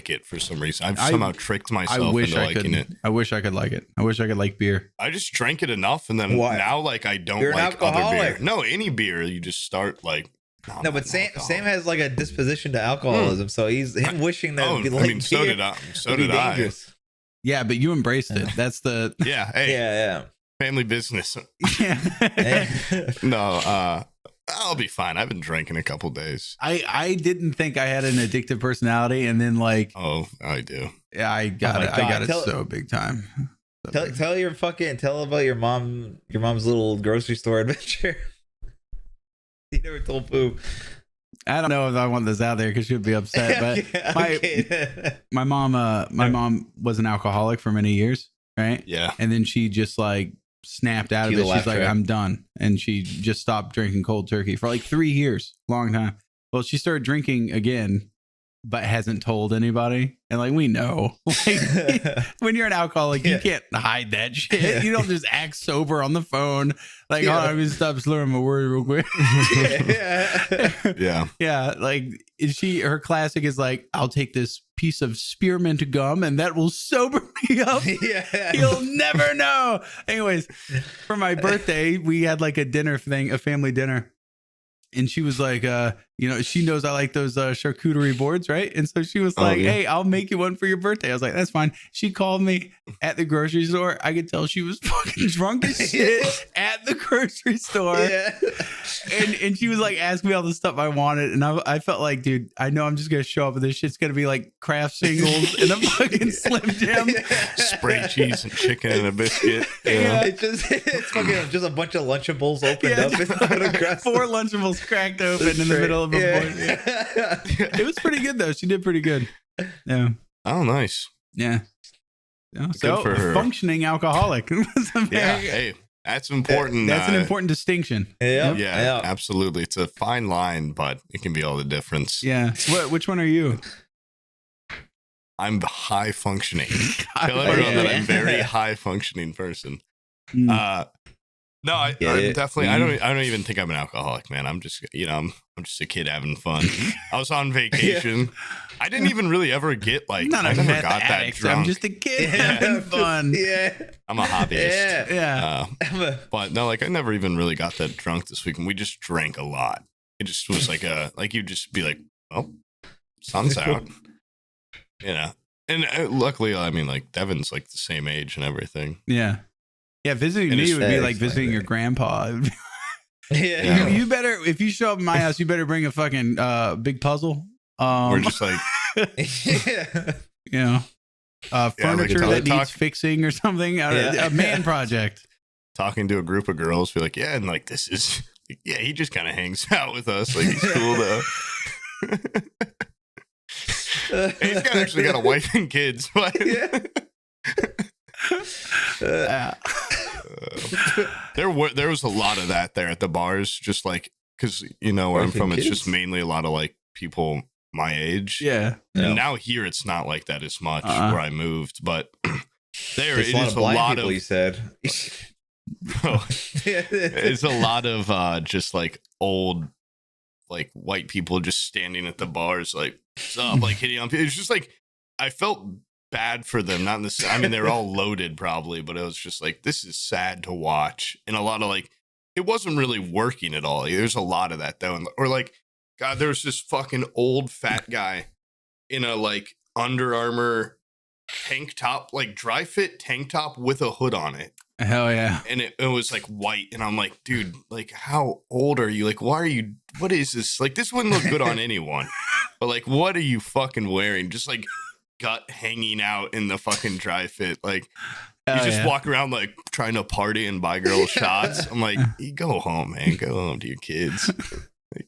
it for some reason. I've somehow tricked myself into liking it. I wish I could like it. I wish I could like beer. I just drank it enough, and then now like I don't You're like other beer. No, any beer you just start like. No, but Sam has like a disposition to alcoholism, so him wishing that. So did I. So did I. Yeah, but you embraced it. That's the yeah. Hey, yeah. Family business. Yeah. No, I'll be fine. I've been drinking a couple days. I didn't think I had an addictive personality, and then like, Oh, I do. yeah, I got it. God. I got it so big time. Tell about your mom's little grocery store adventure. You never told Poob. I don't know if I want this out there because she'll be upset. But my mom was an alcoholic for many years, right? Yeah. And then she just like snapped out of it. She's like, I'm done. And she just stopped drinking cold turkey for like 3 years, long time. Well, she started drinking again, but hasn't told anybody. And like, we know, like, when you're an alcoholic, you can't hide that shit. You don't just act sober on the phone. Like, oh, I'm gonna stop slurring my word real quick. Yeah. Like her classic is like, I'll take this piece of spearmint gum and that will sober me up. You'll never know. Anyways, for my birthday, we had like a family dinner. And she was like, she knows I like those charcuterie boards, right? And so she was like, hey, I'll make you one for your birthday. I was like, that's fine. She called me at the grocery store. I could tell she was fucking drunk as shit at the grocery store. Yeah. And she was like, asking me all the stuff I wanted. And I felt like, dude, I know I'm just going to show up with this shit's going to be like Kraft singles and a fucking Slim Jim. Spray cheese and chicken and a biscuit. Yeah. It's fucking just a bunch of Lunchables opened up. 4 Lunchables cracked open in the middle of a board. Yeah. It was pretty good though. She did pretty good. Yeah. Oh, nice. Yeah. So for her. Functioning alcoholic. Hey, that's important. That's an important distinction. Yeah, absolutely. It's a fine line, but it can be all the difference. Yeah. Which one are you? I'm the high functioning. Tell everyone that I'm a very high functioning person. No, I'm definitely. I don't even think I'm an alcoholic, man. I'm just, I'm just a kid having fun. I was on vacation. I didn't even really ever get like. I never got that drunk. I'm just a kid having fun. I'm a hobbyist. Yeah. But no, like I never even really got that drunk this weekend. We just drank a lot. It just was like you'd just be like, oh, sun's out. And luckily, I mean, like Devin's like the same age and everything. Yeah. Yeah, visiting me would be like visiting your grandpa. You better, if you show up in my house, you better bring a fucking big puzzle. We're just like, furniture that needs fixing or something. A man project. Talking to a group of girls, be like, and like this is, he just kind of hangs out with us. Like he's cool though. He's actually got a wife and kids, but. There was a lot of that there at the bars, just like because where I'm from, it's just mainly a lot of like people my age. Yeah. And now here it's not like that as much where I moved, but there it is a lot of. You said. It's a lot of just like old, like white people just standing at the bars, like what's up, like hitting on people. It's just like I felt bad for them, not in this. I mean, they're all loaded probably, but it was just like this is sad to watch, and a lot of like it wasn't really working at all. There's a lot of that though, or like God, there was this fucking old fat guy in a like Under Armour tank top, like dry fit tank top with a hood on it. Hell yeah. And it was like white, and I'm like, dude, like how old are you? Like, why are you? What is this? Like, this wouldn't look good on anyone, but like, what are you fucking wearing? Just like. Gut hanging out in the fucking dry fit, like you just walk around like trying to party and buy girls shots. I'm like, you go home, man. Go home to your kids. Like,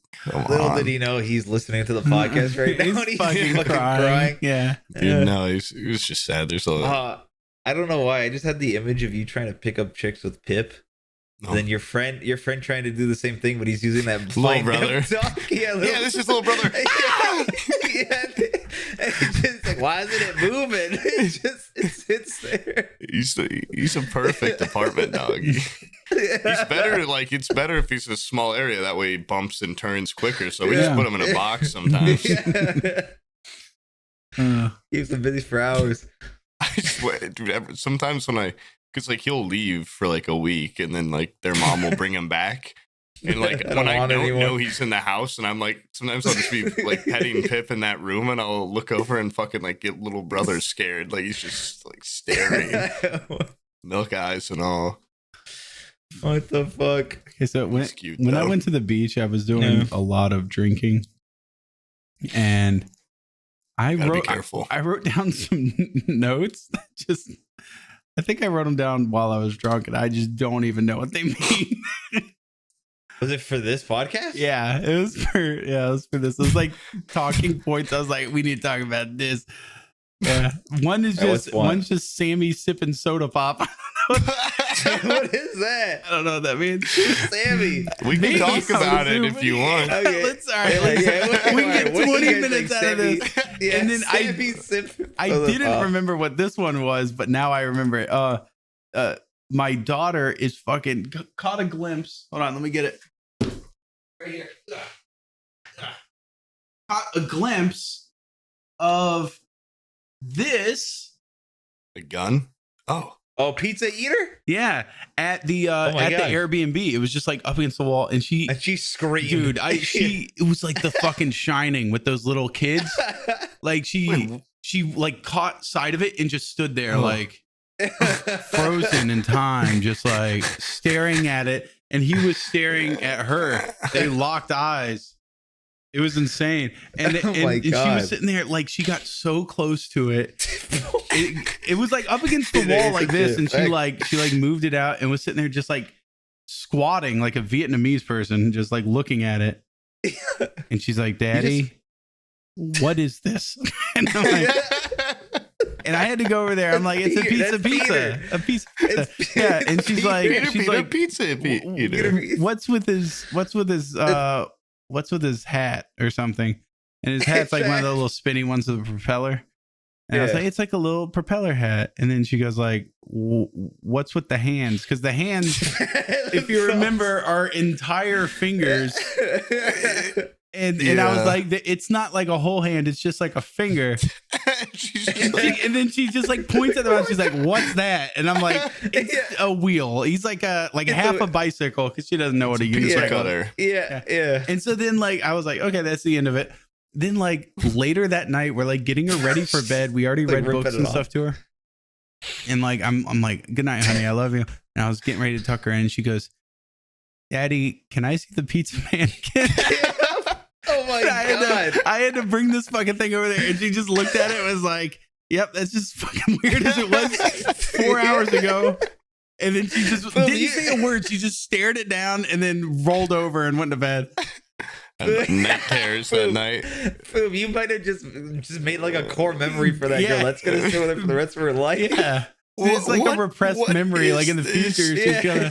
Little did he know he's listening to the podcast right now. He's fucking crying. Yeah, dude. No, it was just sad. There's a. I don't know why. I just had the image of you trying to pick up chicks with Pip. No. Then your friend trying to do the same thing, but he's using that little brother. This is little brother. Just like, why isn't it moving? It sits there. He's a perfect apartment dog. He's better. Like it's better if he's a small area. That way he bumps and turns quicker. So we just put him in a box sometimes. Keeps him busy for hours. I swear, dude. Sometimes because like he'll leave for like a week and then like their mom will bring him back. And like when I don't know he's in the house and I'm like, sometimes I'll just be like petting Pip in that room and I'll look over and fucking like get little brother scared. Like he's just like staring, milk eyes and all. What the fuck? Okay, so when, He's cute, when I though. went to the beach, I was doing a lot of drinking, and I Gotta be wrote careful. I wrote down some notes. Just I think I wrote them down while I was drunk, and I just don't even know what they mean. Was it for this podcast? Yeah, it was for this. It was like talking points. I was like, we need to talk about this. Yeah, one is What's just one? one's just Sammy sipping soda pop. What is that? I don't know what that means. Sammy. We can Maybe talk about it if you want. Okay. Let's all right. We can get What do you 20 guys minutes think, out of Sammy? this. Yeah, And then Sammy sip I soda didn't pop. remember what this one was, but now I remember it. My daughter is fucking caught a glimpse. Hold on, let me get it. Right here. Caught a glimpse of this. A gun? Oh. Oh, pizza eater? Yeah, at the my at the God. Airbnb. It was just like up against the wall, and she, And she screamed. dude, it was like the fucking Shining with those little kids. Like Wait. she like caught sight of it and just stood there Oh. like frozen in time, just like staring at it, and he was staring at her. They locked eyes. It was insane, and, Oh my and she God. was sitting there like she got so close to it. It was like up against the It wall is like such this, a and she like moved it out and was sitting there just like squatting like a Vietnamese person, just like looking at it. And she's like, "Daddy, what is this?" And I'm like, and I had to go over there. I'm like, "It's a piece of pizza, a piece of pizza." It's Yeah, and she's like, Peter, pizza eater. what's with his hat or something? And his hat's like one of the little spinny ones with a propeller. And I was Yeah. like, it's like a little propeller hat. And then she goes like, what's with the hands? Because the hands, if you remember, are entire fingers. And I was like, it's not like a whole hand. It's just like a finger. She's just And then she just like points at the mouth. She's like, "What's that?" And I'm like, "It's a wheel." He's like half a bicycle because she doesn't know what a pizza unicycle. cutter. yeah. And so then like I was like, "Okay, that's the end of it." Then like later that night, we're like getting her ready for bed. We already Like read ripping books it and off. stuff to her. And like I'm like, "Good night, honey. I love you." And I was getting ready to tuck her in. She goes, "Daddy, can I see the pizza man again?" Oh my God. I had to bring this fucking thing over there, and she just looked at it and was like, "Yep, that's just fucking weird as it was 4 hours ago." And then she just didn't say a word. She just stared it down and then rolled over and went to bed. Neck tears that night. Poob, you might have just made like a core memory for that girl. That's gonna stay with her for the rest of her life. Yeah, it's like a repressed memory. Like in the future, she's gonna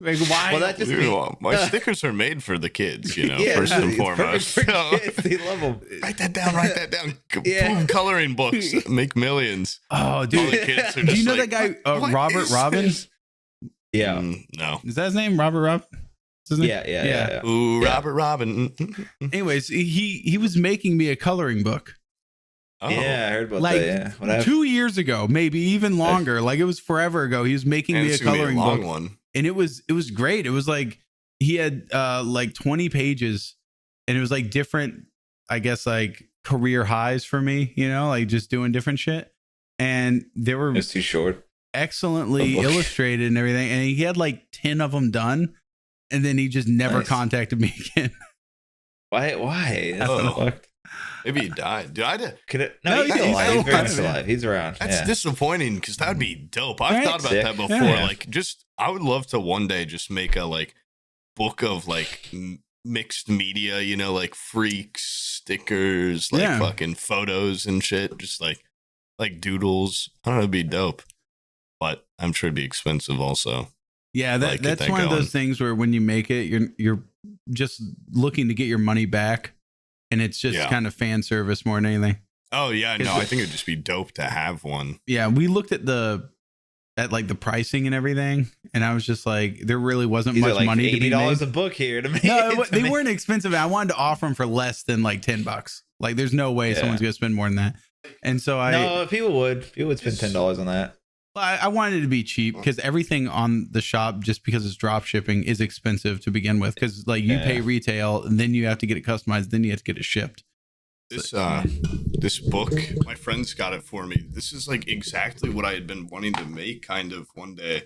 like why? Well, that just Dude, means well, my stickers are made for the kids, you know, Yeah, first and it's foremost. perfect for So, kids. They love them. write that down. Write that down. Yeah. Boom, coloring books make millions. Oh, All the dude, kids are do just you know like, that guy "What Robert is Robbins? this?" Yeah. No. Is that his name? Robert Robbins? His name? Yeah. Ooh, Yeah. Robert Robin. Anyways, he was making me a coloring book. Oh. Yeah, I heard about Like that. Yeah. What happened? 2 years ago, maybe even longer. Like it was forever ago. He was making And me a it's gonna be coloring long book, one. and it was great. It was like he had like 20 pages, and it was like different, I guess, like career highs for me. You know, like just doing different shit, and they were It's too short. excellently Oh, boy. illustrated and everything. And he had like 10 of them done, and then he just never Nice. contacted me again. Why? That's Oh. fucked. Maybe he died. Could I? No, No, he's he's still alive. still He's very alive, much yeah. alive. He's around. That's Yeah. disappointing because that would be dope. I've Right? thought about Sick. that before. Yeah. Like, I would love to one day just make a like book of like mixed media, you know, like freaks, stickers, like Yeah. fucking photos and shit. Just like doodles. I don't know, it'd be dope. But I'm sure it'd be expensive also. Yeah, Like, get that's that one of going. those things where when you make it, you're just looking to get your money back, and it's just Yeah. kind of fan service more than anything. Oh yeah, Is no, it- I think it'd just be dope to have one. Yeah, we looked at like the pricing and everything, and I was just like, there really wasn't These are much like money to be $80 made. a book here to make. No, to they make- weren't expensive. I wanted to offer them for less than like $10. Like, there's no way Yeah. someone's gonna spend more than that. And so No, people would spend $10 on that. I wanted it to be cheap because everything on the shop, just because it's drop shipping, is expensive to begin with. Because like you Yeah. pay retail, and then you have to get it customized, then you have to get it shipped. This book, my friends got it for me. This is like exactly what I had been wanting to make kind of one day.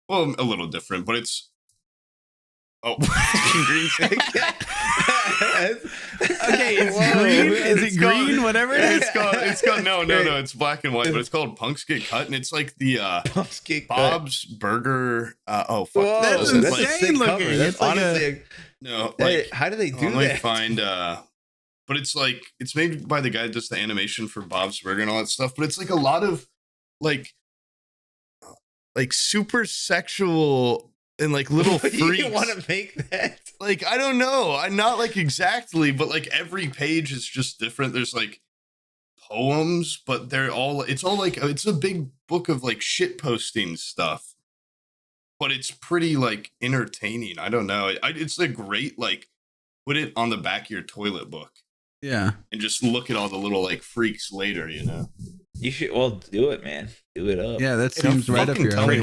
Well, a little different, but it's green stick. Okay, it's green. Is it green? Whatever it is. It's called no. It's black and white, but it's called Punks Get Cut, and it's like the Bob's Burger. Oh fuck, that's insane looking. It's like honestly no. Like, how do they do that? Let me find. But it's like it's made by the guy that does the animation for Bob's Burger and all that stuff. But it's like a lot of like super sexual. And like little freaks. You want to make that? Like, I don't know. I'm not like exactly, but like every page is just different. There's like poems, but it's all like, it's a big book of like shit posting stuff, but it's pretty like entertaining. I don't know. It's a great, like, put it on the back of your toilet book. Yeah. And just look at all the little like freaks later, you know? You should, do it, man. Do it up. Yeah, that seems right up your alley.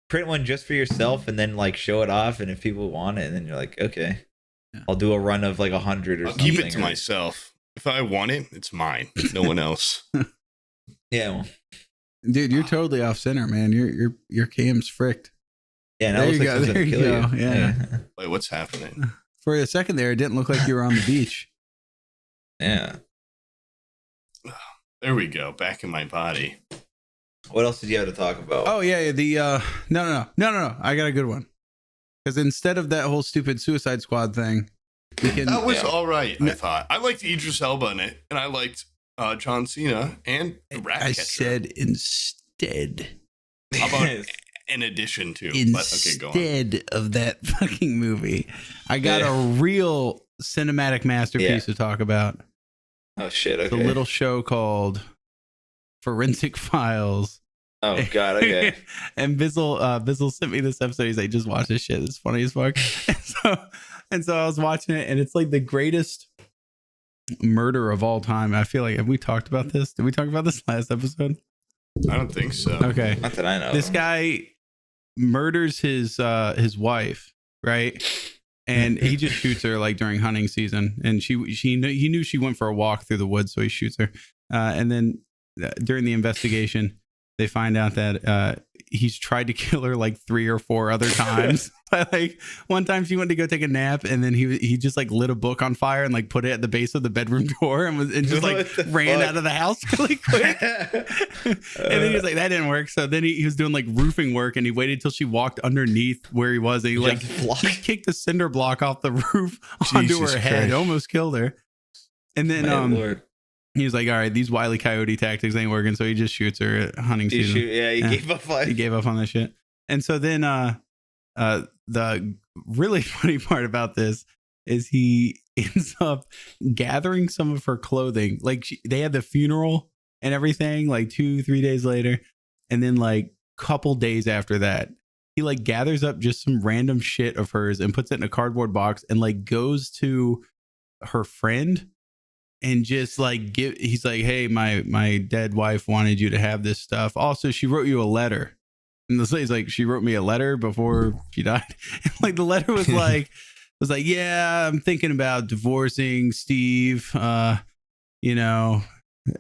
Print one just for yourself and then like show it off, and if people want it, and then you're like, okay, I'll do a run of like 100 or something. Keep it to myself. If I want it, it's mine. No one else. Yeah, well, dude, you're totally off center, man. Your cam's fricked. Yeah, there you go. There you go. Yeah. Wait, what's happening? For a second there, it didn't look like you were on the beach. Yeah. There we go. Back in my body. What else did you have to talk about? Oh yeah, no. I got a good one. Because instead of that whole stupid Suicide Squad thing, that was all right. I thought I liked Idris Elba in it, and I liked John Cena and Ratcatcher. I said instead. How about in addition to? Instead of that fucking movie, I got a real cinematic masterpiece to talk about. Oh shit! Okay. The little show called Forensic Files. Oh god, okay. And Bizzle sent me this episode. He's like, just watch this shit. It's funny as fuck. And so I was watching it, and it's like the greatest murder of all time. I feel like, have we talked about this? Did we talk about this last episode? I don't think so. Okay. Not that I know. This guy murders his wife, right? And he just shoots her like during hunting season. And he knew she went for a walk through the woods, so he shoots her. And then during the investigation, they find out that he's tried to kill her like 3 or 4 other times. Like one time she went to go take a nap, and then he just like lit a book on fire and like put it at the base of the bedroom door and just like ran out of the house really quick. And then he was like, that didn't work. So then he was doing like roofing work, and he waited till she walked underneath where he was. And he kicked a cinder block off the roof onto her head, almost killed her. And then he was like, all right, these Wile E. Coyote tactics ain't working. So he just shoots her at hunting season. He gave up on it. He gave up on that shit. And so then the really funny part about this is he ends up gathering some of her clothing. Like they had the funeral and everything like 2-3 days later. And then like couple days after that, he like gathers up just some random shit of hers and puts it in a cardboard box and like goes to her friend and just like he's like, hey, my dead wife wanted you to have this stuff. Also, she wrote you a letter. And the lady's like, she wrote me a letter before she died. And like the letter was like, yeah, I'm thinking about divorcing Steve.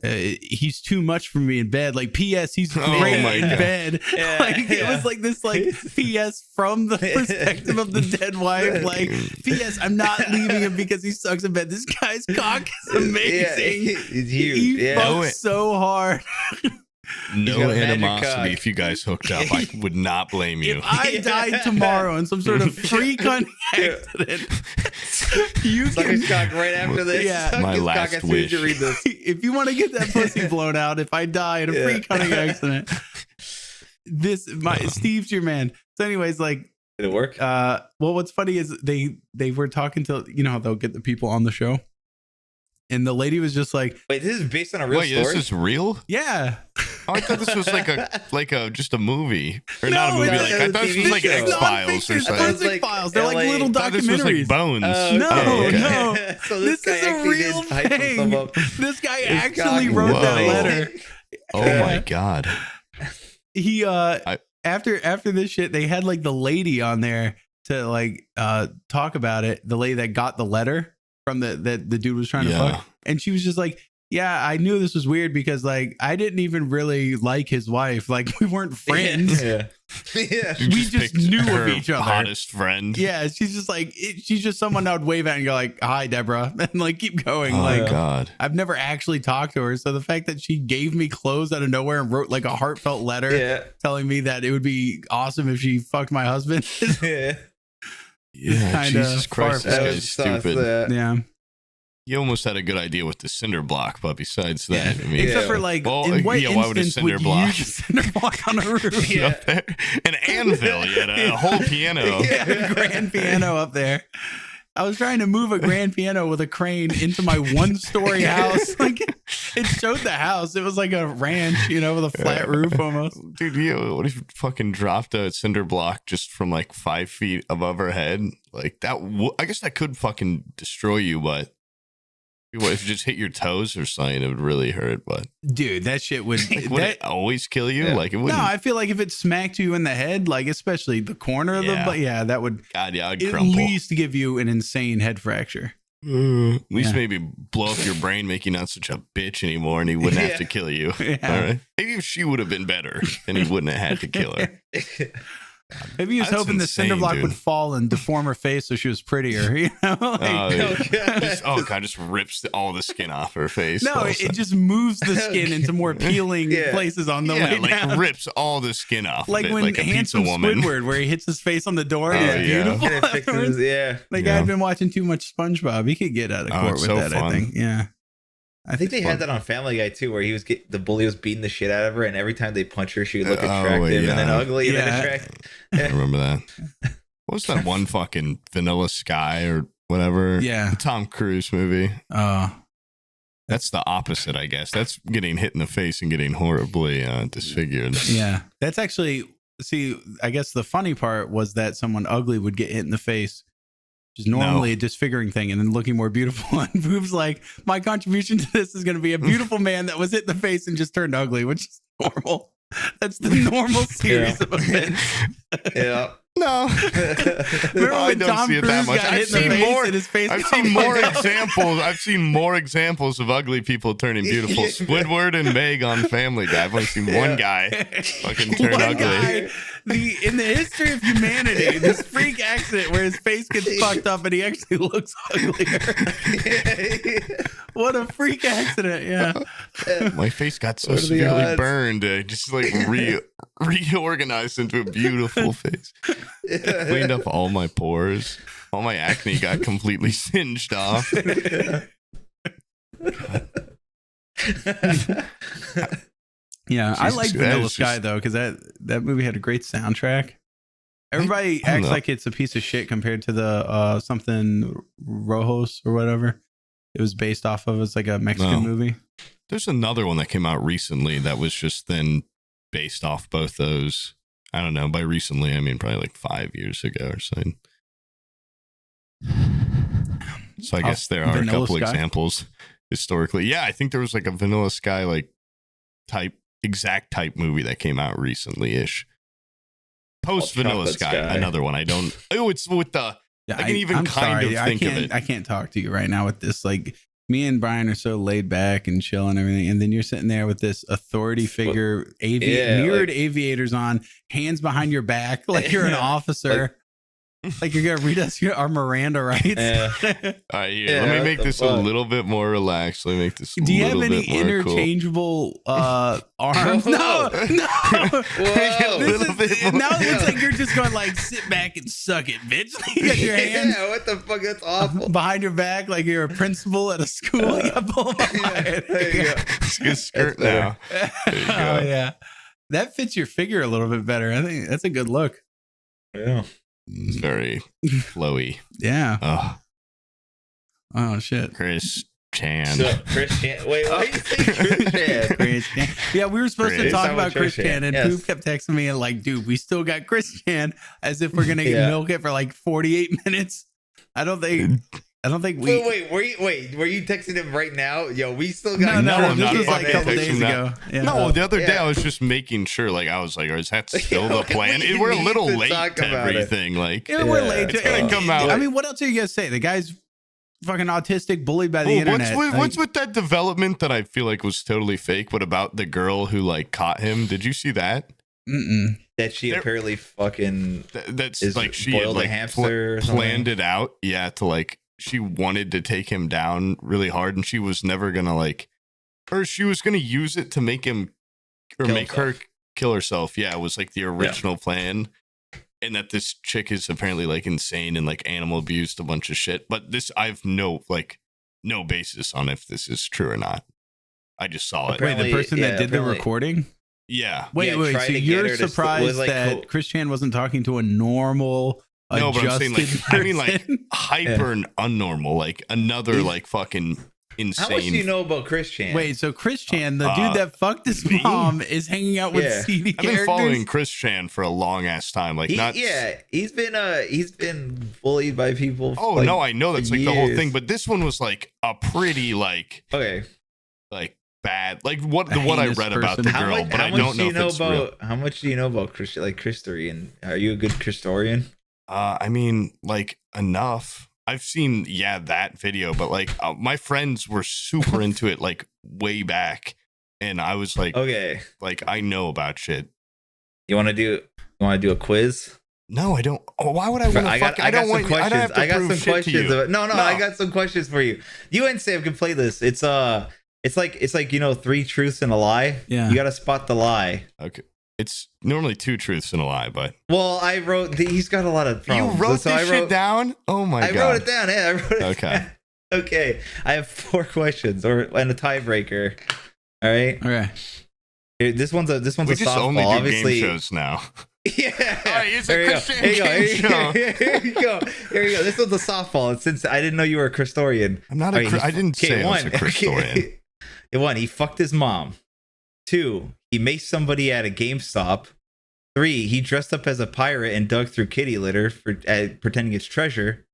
He's too much for me in bed. Like, P.S. He's great in bed. Yeah, like it was like this, like P.S. from the perspective of the dead wife. Like, P.S. I'm not leaving him because he sucks in bed. This guy's cock is amazing. Yeah, it's huge. He fucks so hard. No animosity if you guys hooked up. I would not blame you. If I died tomorrow in some sort of freak accident, you suck his cock right after this. Yeah, my last wish. Read this. If you want to get that pussy blown out, if I die in a freak hunting accident, Steve's your man. So, anyways, like, did it work? Well, what's funny is they were talking to, you know how they'll get the people on the show. And the lady was just like, wait, this is based on a real story? This is real? Yeah. Oh, I thought this was like a just a movie. Or not a movie. I thought this was like X-Files or something. X-Files. They're like little documentaries. This was like Bones. No. So this is a real thing. This guy actually wrote that letter. Oh my God. He after this shit, they had like the lady on there to like talk about it. The lady that got the letter from the dude was trying to fuck. And she was just like, yeah, I knew this was weird because like I didn't even really like his wife. Like we weren't friends. Yeah. Yeah. We just knew of each other. Hottest friend. Yeah, she's just like she's just someone I would wave at and go like, "Hi, Deborah," and like keep going. Oh like God. I've never actually talked to her, so the fact that she gave me clothes out of nowhere and wrote like a heartfelt letter telling me that it would be awesome if she fucked my husband. Yeah. Yeah, Jesus Christ, this guy's stupid. Yeah. You almost had a good idea with the cinder block, but besides that, I mean, except for like, in what why would a instance cinder would block? you use a cinder block on a roof? Yeah. Up there? An anvil, you had a whole piano. Yeah, a grand piano up there. I was trying to move a grand piano with a crane into my 1-story house. Like it showed the house. It was like a ranch, you know, with a flat roof almost. Dude, what if you fucking dropped a cinder block just from like 5 feet above her head? Like that, I guess that could fucking destroy you, but what if you just hit your toes or something? It would really hurt, but dude, that shit would. Would it always kill you? Yeah. Like it wouldn't. No, I feel like if it smacked you in the head, like especially the corner of that would God, yeah, I'd at crumple. least give you an insane head fracture. At least maybe blow up your brain, make you not such a bitch anymore, and he wouldn't have to kill you. Yeah. All right. Maybe if she would have been better, then he wouldn't have had to kill her. Maybe he was That's hoping the cinder insane, block dude. would fall and deform her face so she was prettier. You know? Like, God, just rips all the skin off her face. no, it just moves the skin into more peeling places on the way like down. rips all the skin off. Like of it, when like a pizza handsome woman. Squidward, where he hits his face on the door and Oh, it's yeah. beautiful. And it fixes, afterwards. yeah. Like Yeah. I've been watching too much SpongeBob. He could get out of court it's with so that. fun. I think. Yeah. I think they had that on Family Guy too, where he was the bully was beating the shit out of her, and every time they punch her, she would look attractive and then ugly and then attractive. I remember that. What was that one fucking Vanilla Sky or whatever? Yeah. The Tom Cruise movie. Oh. That's the opposite, I guess. That's getting hit in the face and getting horribly disfigured. Yeah. That's actually, see, I guess the funny part was that someone ugly would get hit in the face, which is normally a disfiguring thing, and then looking more beautiful. And Poob's like, my contribution to this is going to be a beautiful man that was hit in the face and just turned ugly, which is normal. That's the normal series of events. Yeah. No, Remember I when don't Tom see it Cruise that much. got I've hit in the seen face more. and his face I've got seen more fucked up? examples. I've seen more examples of ugly people turning beautiful. Squidward and Meg on Family Guy. I've only seen one guy fucking turn One ugly. guy, in the history of humanity, this freak accident where his face gets fucked up and he actually looks uglier. What a freak accident! Yeah. My face got so What are the severely odds? burned. Just like reorganized into a beautiful face. Cleaned up all my pores. All my acne got completely singed off. Yeah, I Jesus, like that Vanilla is Sky just- though because that movie had a great soundtrack. Everybody I don't acts know. like it's a piece of shit compared to the something Rojos or whatever it was based off of. It's like a Mexican No. movie. There's another one that came out recently that was just then based off both those. I don't know. By recently, I mean probably like 5 years ago or something. So I guess there are a Vanilla couple Sky? examples historically. Yeah, I think there was like a Vanilla Sky like exact type movie that came out recently-ish. Post Vanilla Chocolate Sky, Sky. another one. I don't. Oh, it's with the. Yeah, I can even I'm kind sorry. of think of it. I can't talk to you right now with this. Like me and Brian are so laid back and chill and everything, and then you're sitting there with this authority figure, mirrored aviators on, hands behind your back, like you're an officer. Like you're gonna read us our Miranda rights. All right, here, Yeah, let me what make the this a fuck? little bit more relaxed. Let me make this. Do you a have little any bit more cool. interchangeable arms? No. Whoa. A little bit more. Now it looks like you're just going like sit back and suck it, bitch. You got your hands Yeah, what the fuck? That's awful. behind your back like you're a principal at a school. You got pull them up behind. There you go. It's a good skirt That's now. There you go. Oh yeah, that fits your figure a little bit better. I think that's a good look. Yeah. It's very flowy. Yeah. Oh shit. Chris Chan. So, Christian. Wait, why you say Christian? Chris Chan. Yeah, we were supposed to Chris. talk Talk about about Chris Chris Chan, Chan, and yes. Poob kept texting me and like, dude, we still got Chris Chan, as if we're gonna Yeah. milk it for like 48 minutes. I don't think we. Wait, were you texting him right now? Yo, we still No, got. no, I'm this not was like a fucking couple texting days that. ago. Yeah. No, the other day Yeah. I was just making sure. Like I was like, is that still the We plan? We're a need little to late talk to about it. everything. Like Yeah, we're Yeah. late. It's gonna come out. I mean, what else are you gonna say? The guy's fucking autistic, bullied by the internet. What's with that development that I feel like was totally fake, but about the girl who like caught him? Did you see that? That she apparently fucking that's is like she boiled had, like, a hamster or planned it out. Yeah, to like she wanted to take him down really hard, and she was never gonna like, or she was gonna use it to make him or Kill make himself. her kill herself. Yeah, it was like the original plan. And that this chick is apparently like insane and like animal abused a bunch of shit. But this, I've no basis on if this is true or not. I just saw it. Wait, the person that did the recording? Yeah. Wait. tried So to get you're her to surprised like, that Chris Chan wasn't talking to a normal, No, but I'm saying like, adjusted I mean like person? hyper and unnormal, like another like fucking insane. How much do you know about Chris Chan? Wait, so Chris Chan, the dude that fucked his mom, is hanging out with seedy I've characters? been following Chris Chan for a long ass time. Like he's been bullied by people. Oh like, no, I know that's for like the whole years. thing, but this one was like a pretty like bad, like what I heinous read about person. the girl, but I don't know if it's real. How much do you know about Christorian? Are you a good Christorian? I mean, like enough. I've seen that video, but like my friends were super into it like way back, and I was like, okay, like I know about shit. You want to do a quiz? No, I don't. Oh, why would I want to fuck? I don't want. I don't have to prove shit to you. No, I got some questions for you. You and Sam can play this. It's like 3 truths and a lie. Yeah, you got to spot the lie. Okay. It's normally 2 truths and a lie, but well, I wrote. He's got a lot of problems. You wrote this shit down? Oh my god! I wrote it down. Yeah, I wrote it. Okay. Down. Okay. I have 4 questions and a tiebreaker. All right. Okay. Here, this one's a We just softball. only do obviously, game shows now. Yeah. All right, it's a Christian game show. Here you go. This one's a softball. Since I didn't know you were a Christorian. I'm not I didn't say I was a Christorian. 1, he fucked his mom. 2, he maced somebody at a GameStop. 3, he dressed up as a pirate and dug through kitty litter for pretending it's treasure.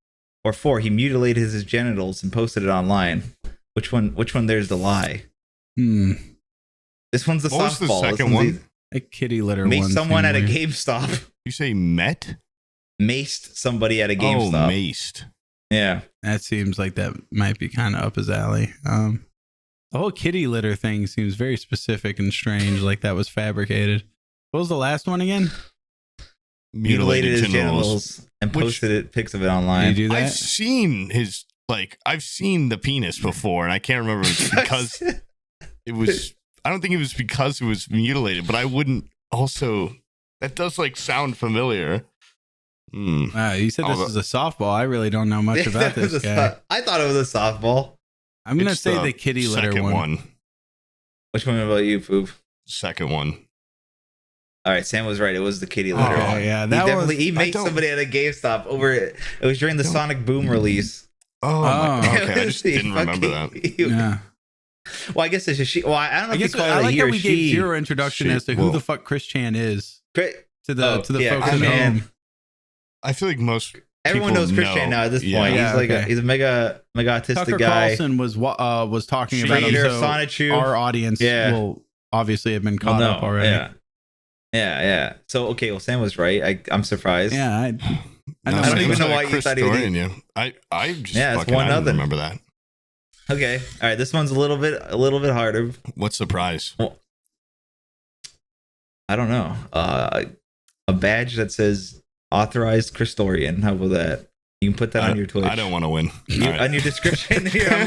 Or 4, he mutilated his genitals and posted it online. Which one? There's the lie. This one's the What was softball. the second one? A kitty litter Maced one. someone at a weird. GameStop. You say met? Maced somebody at a GameStop. Oh, maced. Yeah. That seems like that might be kind of up his alley. The whole kitty litter thing seems very specific and strange, like that was fabricated. What was the last one again? Mutilated his genitals and posted pics of it online. Did you do that? I've seen I've seen the penis before, and I can't remember if it was because it was. I don't think it was because it was mutilated, but I wouldn't. Also, that does like sound familiar. You said this is a softball. I really don't know much about this guy. I thought it was a softball. I'm gonna say the kitty litter one. Which one about you, Poob? Second one. All right, Sam was right. It was the kitty litter one. Yeah, he made somebody at a GameStop over it. It was during the Sonic Boom release. Okay. I just didn't remember that. Yeah. Well, I guess it's a she. Well, I don't know. I like how we gave zero introduction as to who the fuck Chris Chan is to the folks at home. I feel like everyone knows Chris Chan now at this point. Yeah, he's a mega autistic Tucker guy. Carlson was talking about him, so Sonichu. our audience will obviously have been caught up already. Yeah. So okay, well, Sam was right. I'm surprised. Yeah, I don't even know why you thought he did. Yeah. I just it's one other. Remember that. Okay. All right. This one's a little bit harder. What's the prize? Well, I don't know. A badge that says authorized Christorian. How about that? You can put that on your Twitch. I don't want to win. On your description here. He's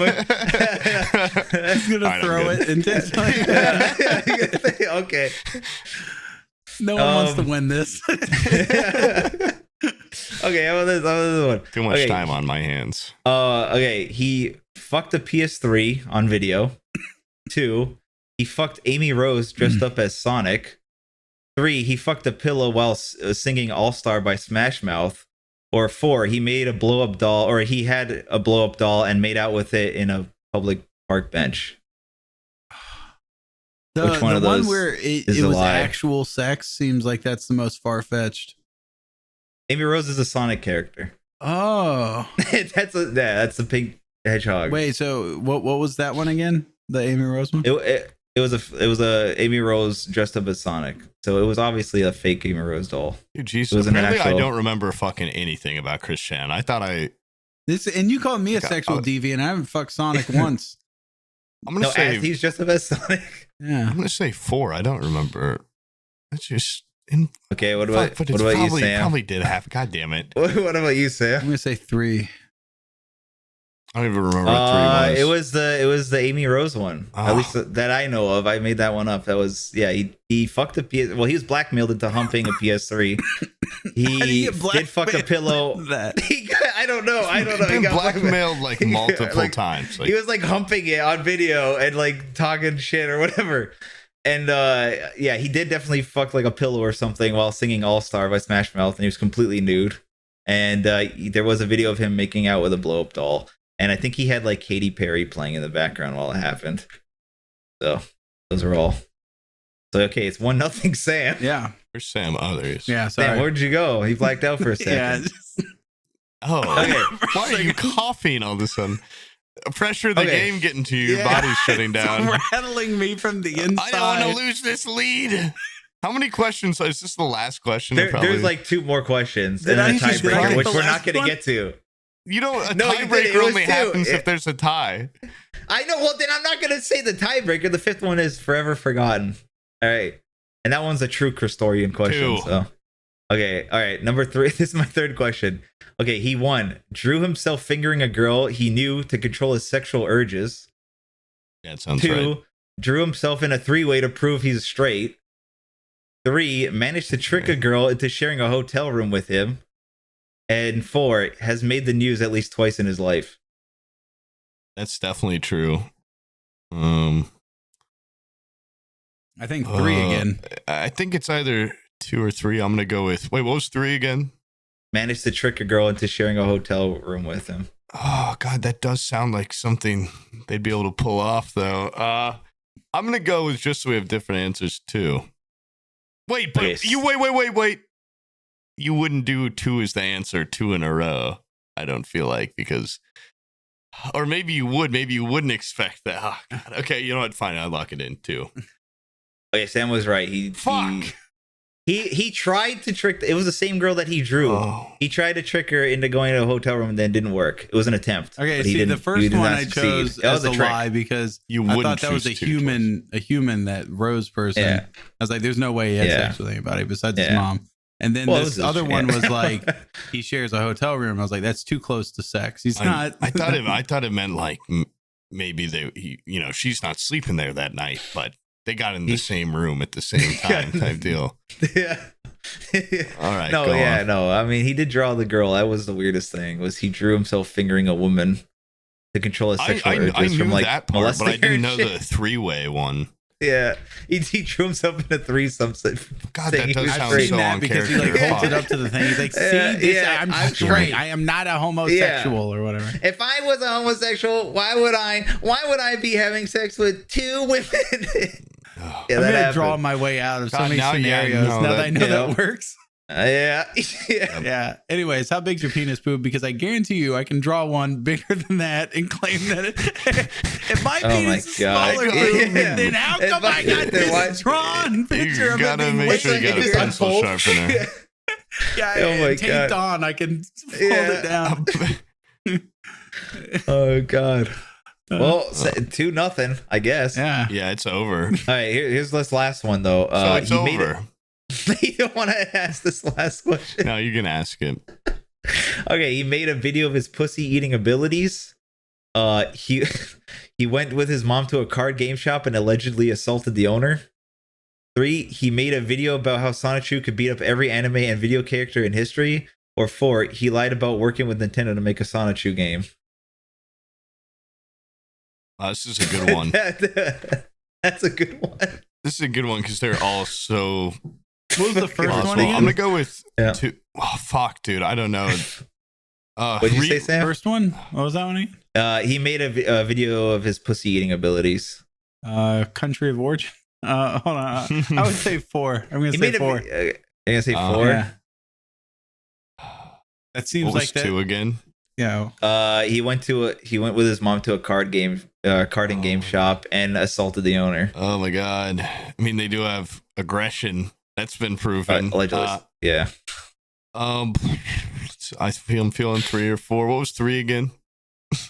gonna throw it intentionally. Okay. No one wants to win this. Okay, how about this one? Too much time on my hands. Okay, he fucked a PS3 on video. 2, he fucked Amy Rose dressed up as Sonic. 3, he fucked a pillow while singing All Star by Smash Mouth. Or 4, he made a blow up doll, or he had a blow up doll and made out with it in a public park bench. Which one of those? One where it was actual sex seems like that's the most far fetched. Amy Rose is a Sonic character. Oh, that's the pink hedgehog. Wait, so what was that one again? The Amy Rose one? It was a Amy Rose dressed up as Sonic. So it was obviously a fake Amy Rose doll. Dude, Jesus. Apparently I don't remember fucking anything about Chris Chan. I thought I And you called me a sexual deviant. I haven't fucked Sonic once. I'm gonna say he's just the best Sonic. Yeah. I'm gonna say 4. I don't remember. That's just okay. What about you, Sam? Probably did have. God damn it. What about you, Sam? I'm gonna say 3. I don't even remember what 3 was. It was the Amy Rose one. At least that I know of. I made that one up. That was he fucked a PS. Well, he was blackmailed into humping a PS3. He did fuck a pillow. I don't know. He's been blackmailed like multiple times. He was like humping it on video and like talking shit or whatever. And he did definitely fuck like a pillow or something while singing All Star by Smash Mouth, and he was completely nude. And there was a video of him making out with a blow up doll. And I think he had like Katy Perry playing in the background while it happened. So those are all. So okay, it's 1-0 Sam. Yeah. Where's Sam? Oh, there he is. Yeah, sorry. Sam, where'd you go? He blacked out for a second. Okay. Why are you coughing all of a sudden? Pressure of the game getting to you. Your body's shutting down. It's rattling me from the inside. I don't want to lose this lead. How many questions? Is this the last question? There's like 2 more questions and then a tiebreaker, which we're not going to get to. You don't. A tiebreaker only happens if there's a tie. I know. Well, then I'm not going to say the tiebreaker. The 5th one is forever forgotten. All right, and that one's a true Christorian question. 2. So, okay, all right. Number 3. This is my 3rd question. Okay, he 1 drew himself fingering a girl he knew to control his sexual urges. Yeah, it sounds 2 right. drew himself in a 3-way to prove he's straight. 3 managed to trick a girl into sharing a hotel room with him. And 4 has made the news at least twice in his life. That's definitely true. I think 3 again. I think it's either 2 or 3. I'm gonna go with. Wait, what was 3 again? Managed to trick a girl into sharing a hotel room with him. Oh God, that does sound like something they'd be able to pull off, though. I'm gonna go with just so we have different answers too. Wait, but wait. You wouldn't do 2 as the answer 2 in a row. I don't feel like, because, or maybe you would. Maybe you wouldn't expect that. Oh, God. Okay, you know what? Fine, I'll lock it in 2. Okay, Sam was right. Fuck. He tried to trick. It was the same girl that he drew. Oh. He tried to trick her into going to a hotel room and then didn't work. It was an attempt. Okay, see, the first one I chose as a lie because I thought that was a human, that Rose person. Yeah. I was like, there's no way he had sex with anybody besides his mom. And then this other one was like, he shares a hotel room. I was like, that's too close to sex. He's not. I thought it meant like maybe she's not sleeping there that night, but they got in the same room at the same time type deal. Yeah. All right. No. I mean, he did draw the girl. That was the weirdest thing. Was he drew himself fingering a woman to control his sexual urges I knew from like that part, but I didn't know shit. the 3-way one. Yeah, he drew himself in a threesome. God, that does sound so on because he like holds it up to the thing. He's like, "See, I'm straight. I am not a homosexual or whatever." If I was a homosexual, why would I be having sex with 2 women? I'm gonna draw my way out of so many scenarios now that I know that works. Yeah. Anyways, how big's your penis, Poob? Because I guarantee you, I can draw one bigger than that and claim that if my penis is smaller, Poob, then how come I got this drawn picture of it? You gotta make sure you got a pencil sharpener. Yeah, taped on, I can fold it down. Oh God. Well, 2-0, I guess. Yeah, it's over. All right, here's this last one though. So it's over. You don't want to ask this last question. No, you can ask it. Okay, he made a video of his pussy eating abilities. He went with his mom to a card game shop and allegedly assaulted the owner. 3, he made a video about how Sonichu could beat up every anime and video character in history. Or 4, he lied about working with Nintendo to make a Sonichu game. This is a good one. That's a good one. This is a good one because they're all so. What was the first one again? I'm gonna go with 2. Oh fuck, dude, I don't know. What did you say, Sam? First one. What was that one again? He made a video of his pussy eating abilities. Country of origin. Hold on. I would say 4. I'm gonna say 4. I'm gonna say 4. Yeah. That seems what was like 2 again. Yeah. He went with his mom to a carding game shop and assaulted the owner. Oh my God. I mean, they do have aggression. That's been proven. Allegedly. Yeah. Let's I'm feeling 3 or 4. What was 3 again?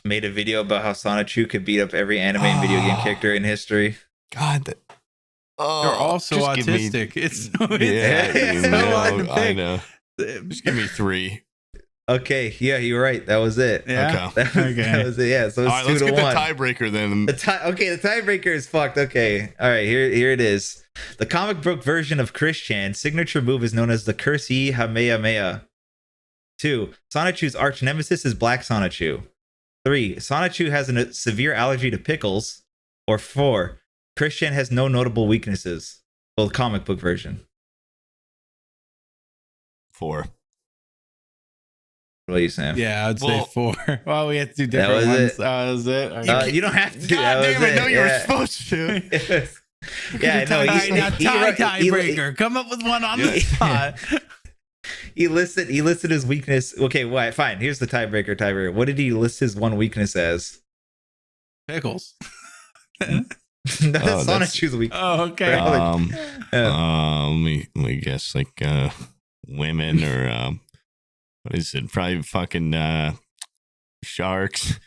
Made a video about how STALLTT could beat up every anime and video game character in history. God, They're also autistic. It's so hard to pick. I know. Just give me 3. Okay, yeah, you're right. That was it. Yeah. Okay. That was it. Yeah, so it's All right, 2 let's to get 1. the tiebreaker then. The tiebreaker is fucked. Okay, all right. Here it is. The comic book version of Christian's signature move is known as the Curse Hamehameha. 2. Sonichu's arch nemesis is Black Sonichu. 3. Sonichu has a severe allergy to pickles. Or 4. Christian has no notable weaknesses. Well, the comic book version. 4. What are you saying? Yeah, I'd say 4. Well, we had to do different ones. That was it. Okay. You don't have to. God damn it! No, you were Yeah. supposed to. Yeah, no. All right, now tiebreaker. Come up with one on the spot. He listed his weakness. Okay, well, fine. Here's the tiebreaker. What did he list his one weakness as? Pickles. That's Sonichu's weakness. Oh, okay. Let me guess, like women or what is it? Probably fucking sharks.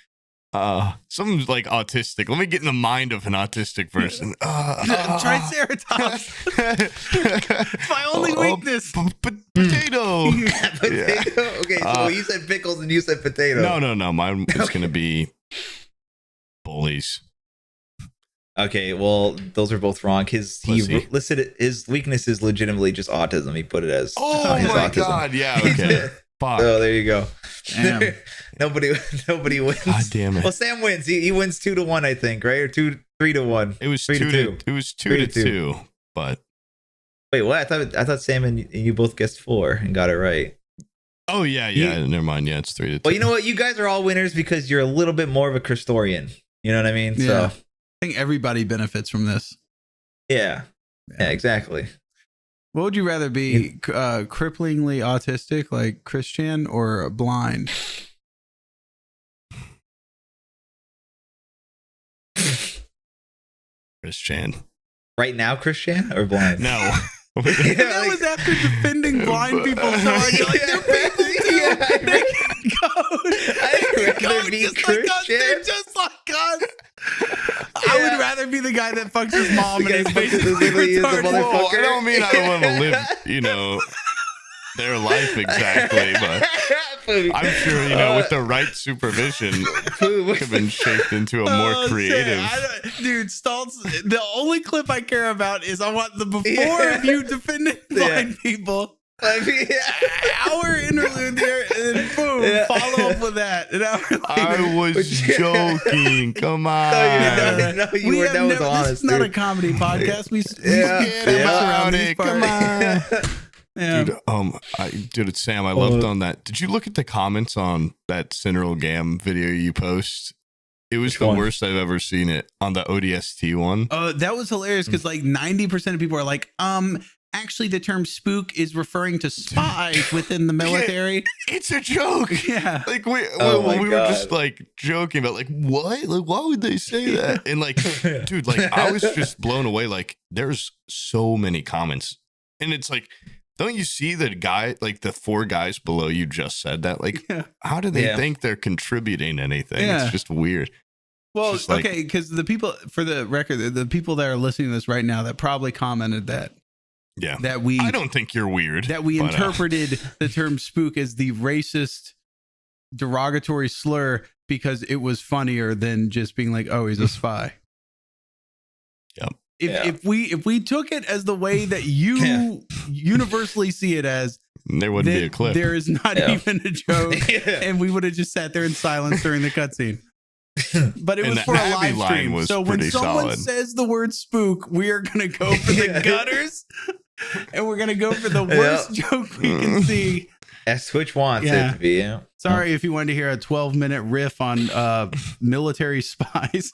Something's like autistic. Let me get in the mind of an autistic person. Triceratops. It's my only weakness. Potato. Potato. Okay, so you said pickles and you said potato. No. Mine is gonna be bullies. Okay, well, those are both wrong. He listed his weakness is legitimately just autism. He put it as his autism. God, yeah, okay. Fuck. Oh, there you go. Damn. Nobody wins. God damn it. Well, Sam wins. He wins 2 to 1, I think, right? Or 3 to 1. It was 3 2 to 2. It was 2 to 2. But wait, what? I thought Sam and you both guessed 4 and got it right. oh yeah. Never mind. Yeah, it's 3 to 2. Well, you know what? You guys are all winners because you're a little bit more of a Christorian. You know what I mean? Yeah. So I think everybody benefits from this. yeah, exactly. What would you rather be, cripplingly autistic like Christian or blind? Christian. Right now, Christian or blind? No. That was after defending blind people. So you're like, they're people too. They can code. I'd rather be just Christian. like us. They're just like us. I would rather be the guy that fucks his mom The guy and is fucks his basically lily is a retarded. motherfucker. Well, I don't mean I don't want to live, their life exactly, but I'm sure, with the right supervision, could have been shaped into a more creative. Dude, STALLTT, the only clip I care about is I want the before of you defending blind people. Our interlude there, and then boom, follow up with that. An hour later. I was joking. Come on. No, you were. That was honest. This is not a comedy podcast. We mess around these parts. Come on. Yeah. Dude, Sam, I loved on that. Did you look at the comments on that Cinderella Gam video you post? It was the worst I've ever seen it on the ODST one. Oh, that was hilarious because like 90% of people are like, actually the term spook is referring to spies within the military. It's a joke. Yeah. Like we were just like joking about like what? Like why would they say that? And like, dude, like I was just blown away. Like there's so many comments. And it's like, don't you see the guy, like the 4 guys below you just said that? Like, how do they think they're contributing anything? Yeah. It's just weird. Well, okay, because the people, for the record, the people that are listening to this right now that probably commented that. Yeah. I don't think you're weird. That we interpreted the term spook as the racist derogatory slur because it was funnier than just being like, oh, he's a spy. Yep. If we took it as the way that you universally see it as, there wouldn't be a clip. There is not even a joke, and we would have just sat there in silence during the cutscene. But it was for a live stream. So when someone says the word spook, we are going to go for the gutters, and we're going to go for the worst joke we can see. As Twitch wants it to be. Yeah. Sorry if you wanted to hear a 12-minute riff on military spies.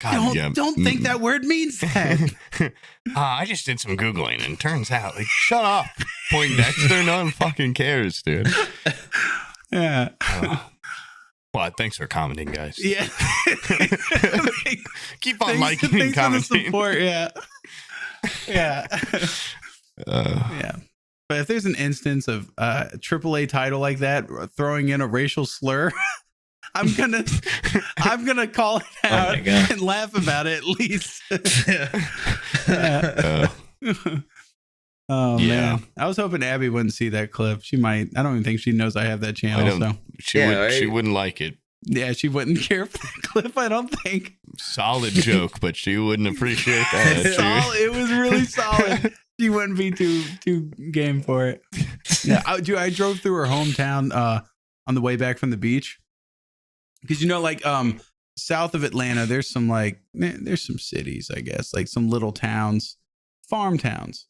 God, don't think that word means that. I just did some Googling and turns out, like, shut up, Poindexter. No one fucking cares, dude. Yeah. Well, thanks for commenting, guys. Yeah. Keep on liking and commenting. Support, yeah. Yeah. Yeah. but if there's an instance of a AAA title like that throwing in a racial slur, I'm gonna call it out and laugh about it at least. Oh man, I was hoping Abby wouldn't see that clip. She might. I don't even think she knows I have that channel. So she wouldn't like it. Yeah, she wouldn't care for the clip. I don't think. Solid joke, but she wouldn't appreciate that. It was really solid. She wouldn't be too game for it. Yeah, I drove through her hometown on the way back from the beach, because south of Atlanta, there's some cities, I guess, like some little towns, farm towns.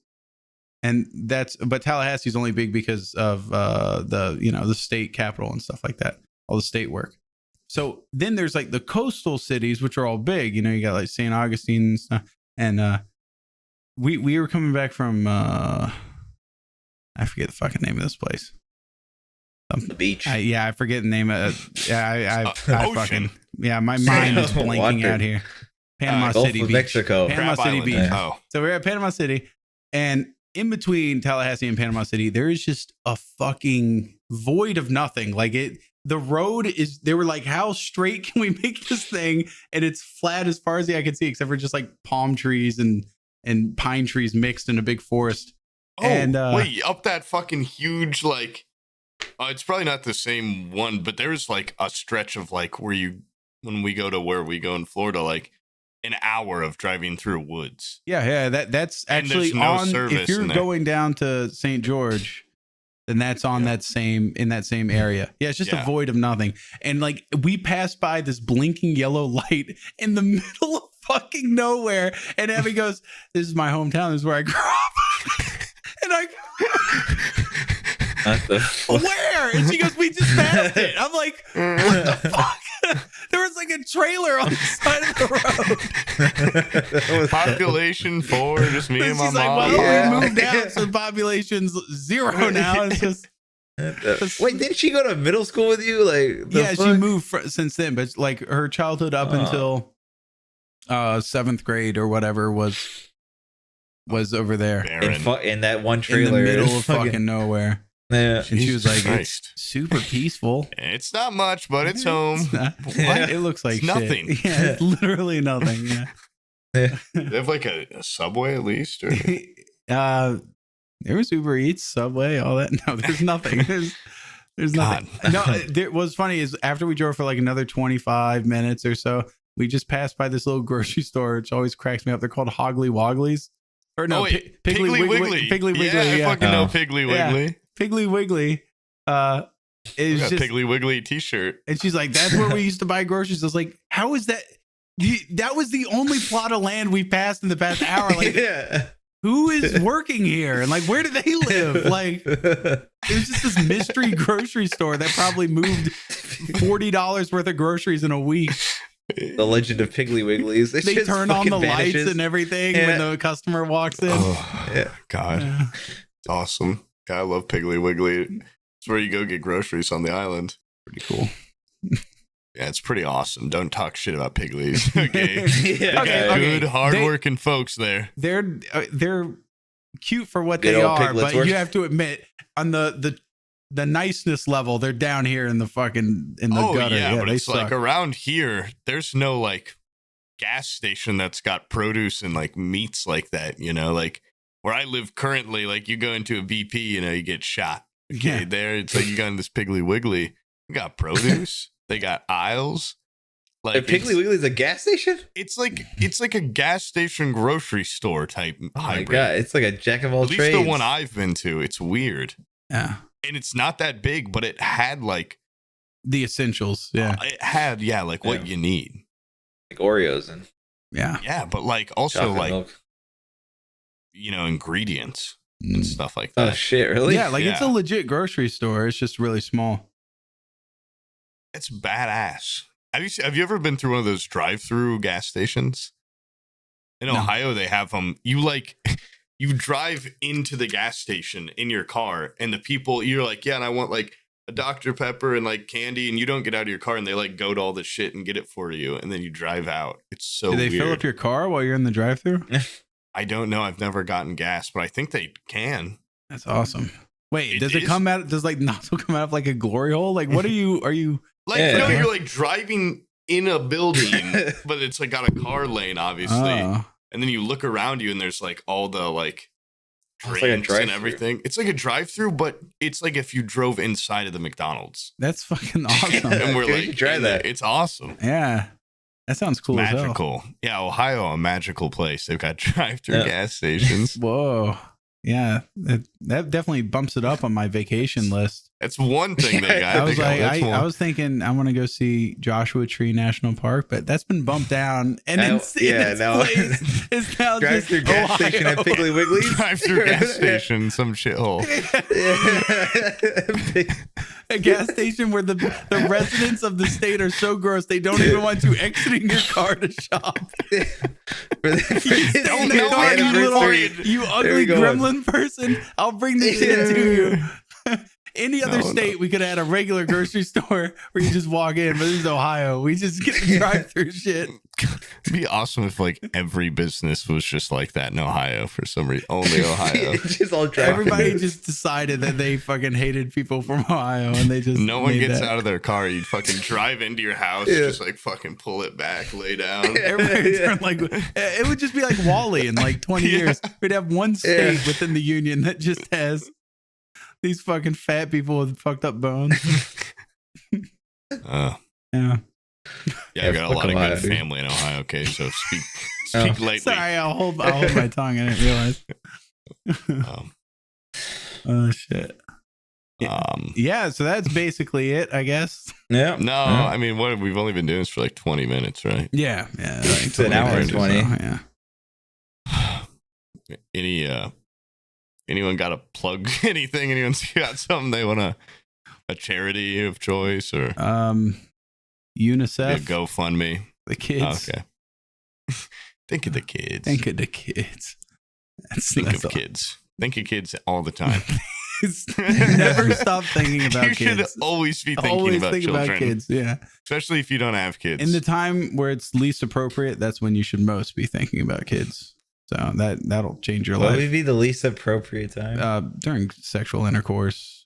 And but Tallahassee's only big because of the state capital and stuff like that, all the state work. So then there's like the coastal cities, which are all big. You got like St. Augustine and stuff. And we were coming back from I forget the fucking name of this place. The beach. I forget the name of it. I Ocean. My mind is blanking out here. Panama City Gulf of Beach. Mexico. Panama Crab City Island. Beach. Oh. So we're at Panama City, and in between Tallahassee and Panama City, there is just a fucking void of nothing. Like the road is, they were like, how straight can we make this thing? And it's flat as far as the eye can see, except for just like palm trees and pine trees mixed in a big forest. Oh, and wait, up that fucking huge, like, it's probably not the same one, but there's like a stretch of like when we go in Florida, like an hour of driving through woods. Yeah, that's actually if you're going down to St. George, then that's on that same area. Yeah, it's just a void of nothing. And like we passed by this blinking yellow light in the middle of fucking nowhere, and Abby goes, "This is my hometown. This is where I grew up." And I where? And she goes, "We just passed it." I'm like, "What the fuck?" There was like a trailer on the side of the road. Population 4, just me and my She's mom. like, well, we moved out, so population's 0 now. It's just wait, didn't she go to middle school with you? Like, she moved since then, but like her childhood up until 7th grade or whatever was over there in that one trailer in the middle of fucking nowhere. Yeah, and she was like, "It's super peaceful. It's not much, but it's home." It looks like it's nothing. Yeah, it's literally nothing. Yeah. They have like a Subway at least, or there was Uber Eats, Subway, all that. No, there's nothing. There's nothing. No, what's funny is after we drove for like another 25 minutes or so, we just passed by this little grocery store, which always cracks me up. They're called Hoggly Wogglies. Or no, Piggly Wiggly. Piggly Wiggly. Yeah, I fucking know Piggly Wiggly. Yeah. Piggly Wiggly. Is just Piggly Wiggly t-shirt. And she's like, "That's where we used to buy groceries." I was like, "How is that? That was the only plot of land we passed in the past hour. Like, who is working here? And like, where do they live? Like, it was just this mystery grocery store that probably moved $40 worth of groceries in a week." The Legend of Piggly Wigglies. They turn on the lights and everything when the customer walks in. Oh, yeah. God. Yeah. It's awesome. God, I love Piggly Wiggly. It's where you go get groceries on the island. Pretty cool. Yeah, it's pretty awesome. Don't talk shit about Pigglies. Okay. Good, hardworking folks there. They're cute for what they are, but you have to admit, on the niceness level, they're down here in the gutter. Yeah, but it's suck. like around here, there's no like gas station that's got produce and like meats like that, like where I live currently, like you go into a BP, you get shot. Okay, there it's like you got in this Piggly Wiggly, you got produce, they got aisles. Like Piggly Wiggly is a gas station? It's like a gas station grocery store type hybrid. My God, it's like a jack of all trades. At least the one I've been to, it's weird. Yeah. And it's not that big, but it had like the essentials. Yeah. It had, like what you need. Like Oreos and Yeah, but like also like milk. Ingredients and stuff like that. Oh shit, really? Yeah, like it's a legit grocery store. It's just really small. It's badass. Have you ever been through one of those drive-through gas stations? In Ohio, they have them. You drive into the gas station in your car, and the people, you're like, yeah, and I want like a Dr. Pepper and like candy, and you don't get out of your car, and they like go to all the shit and get it for you, and then you drive out. It's so weird. Do they fill up your car while you're in the drive-thru? I don't know. I've never gotten gas, but I think they can. That's awesome. Wait, It does it is. come out? Does like nozzle come out of like a glory hole? Like, what are you? Are you? Like, Yeah. no, you're like driving in a building, but it's like got a car lane, obviously. Oh, And then you look around you and there's like all the like It's like a drinks and drive-thru. everything. It's like a drive-through, but it's like if you drove inside of the McDonald's. that's fucking awesome. And we're Okay, we like, should try in there. that. It's awesome. Yeah, that sounds cool as hell. Magical. Yeah, Ohio, a magical place. They've got drive-through Yeah. gas stations. Whoa. Yeah, that definitely bumps it up on my vacation list. That's one thing they got. I was They got- like, that's I one. was thinking I want to go see Joshua Tree National Park, but that's been bumped down. And in its place is now Drive just through gas Ohio. station at Piggly Wiggly's. drive-through gas station, some shithole. A gas station where the residents of the state are so gross they don't even want you exiting your car to shop. Don't in the know car, it, you little, anniversary. you ugly we go. gremlin person. I'll bring this shit to you. Any other No, state, we could have had a regular grocery store where you just walk in, but this is Ohio. We just get the drive-through shit. It'd be awesome if like every business was just like that in Ohio for some reason. Only Ohio. It's just all drive. Everybody just decided that they fucking hated people from Ohio, and they just No one made gets that. out of their car. You'd fucking drive into your house, Yeah. just like fucking pull it back, lay down. Everybody Yeah. turned like it would just be like Wally in like 20 Yeah. years. We'd have one state Yeah. within the union that just has these fucking fat people with fucked up bones. Uh, Yeah. yeah, I got a lot of Ohio, good dude. family in Ohio. Okay, so speak Oh. lately. Sorry, I'll hold my tongue. I didn't realize. Um, Oh shit. Yeah, so that's basically it, I guess. Yeah. no, I mean, what we've only been doing this for like 20 minutes, right? Yeah, like It's an hour and 20. Yeah. Anyone got to plug anything? Anyone's got something they want to, a charity of choice or UNICEF, a GoFundMe? the kids. Okay. Think of the kids. Think of the kids. Think That's of kids. Think of kids all the time. Never stop thinking about You should kids. always be thinking Always about think children, about kids. Yeah. especially if you don't have kids. In the time where it's least appropriate, that's when you should most be thinking about kids. So that'll change your What life. would be the least appropriate time? During sexual intercourse,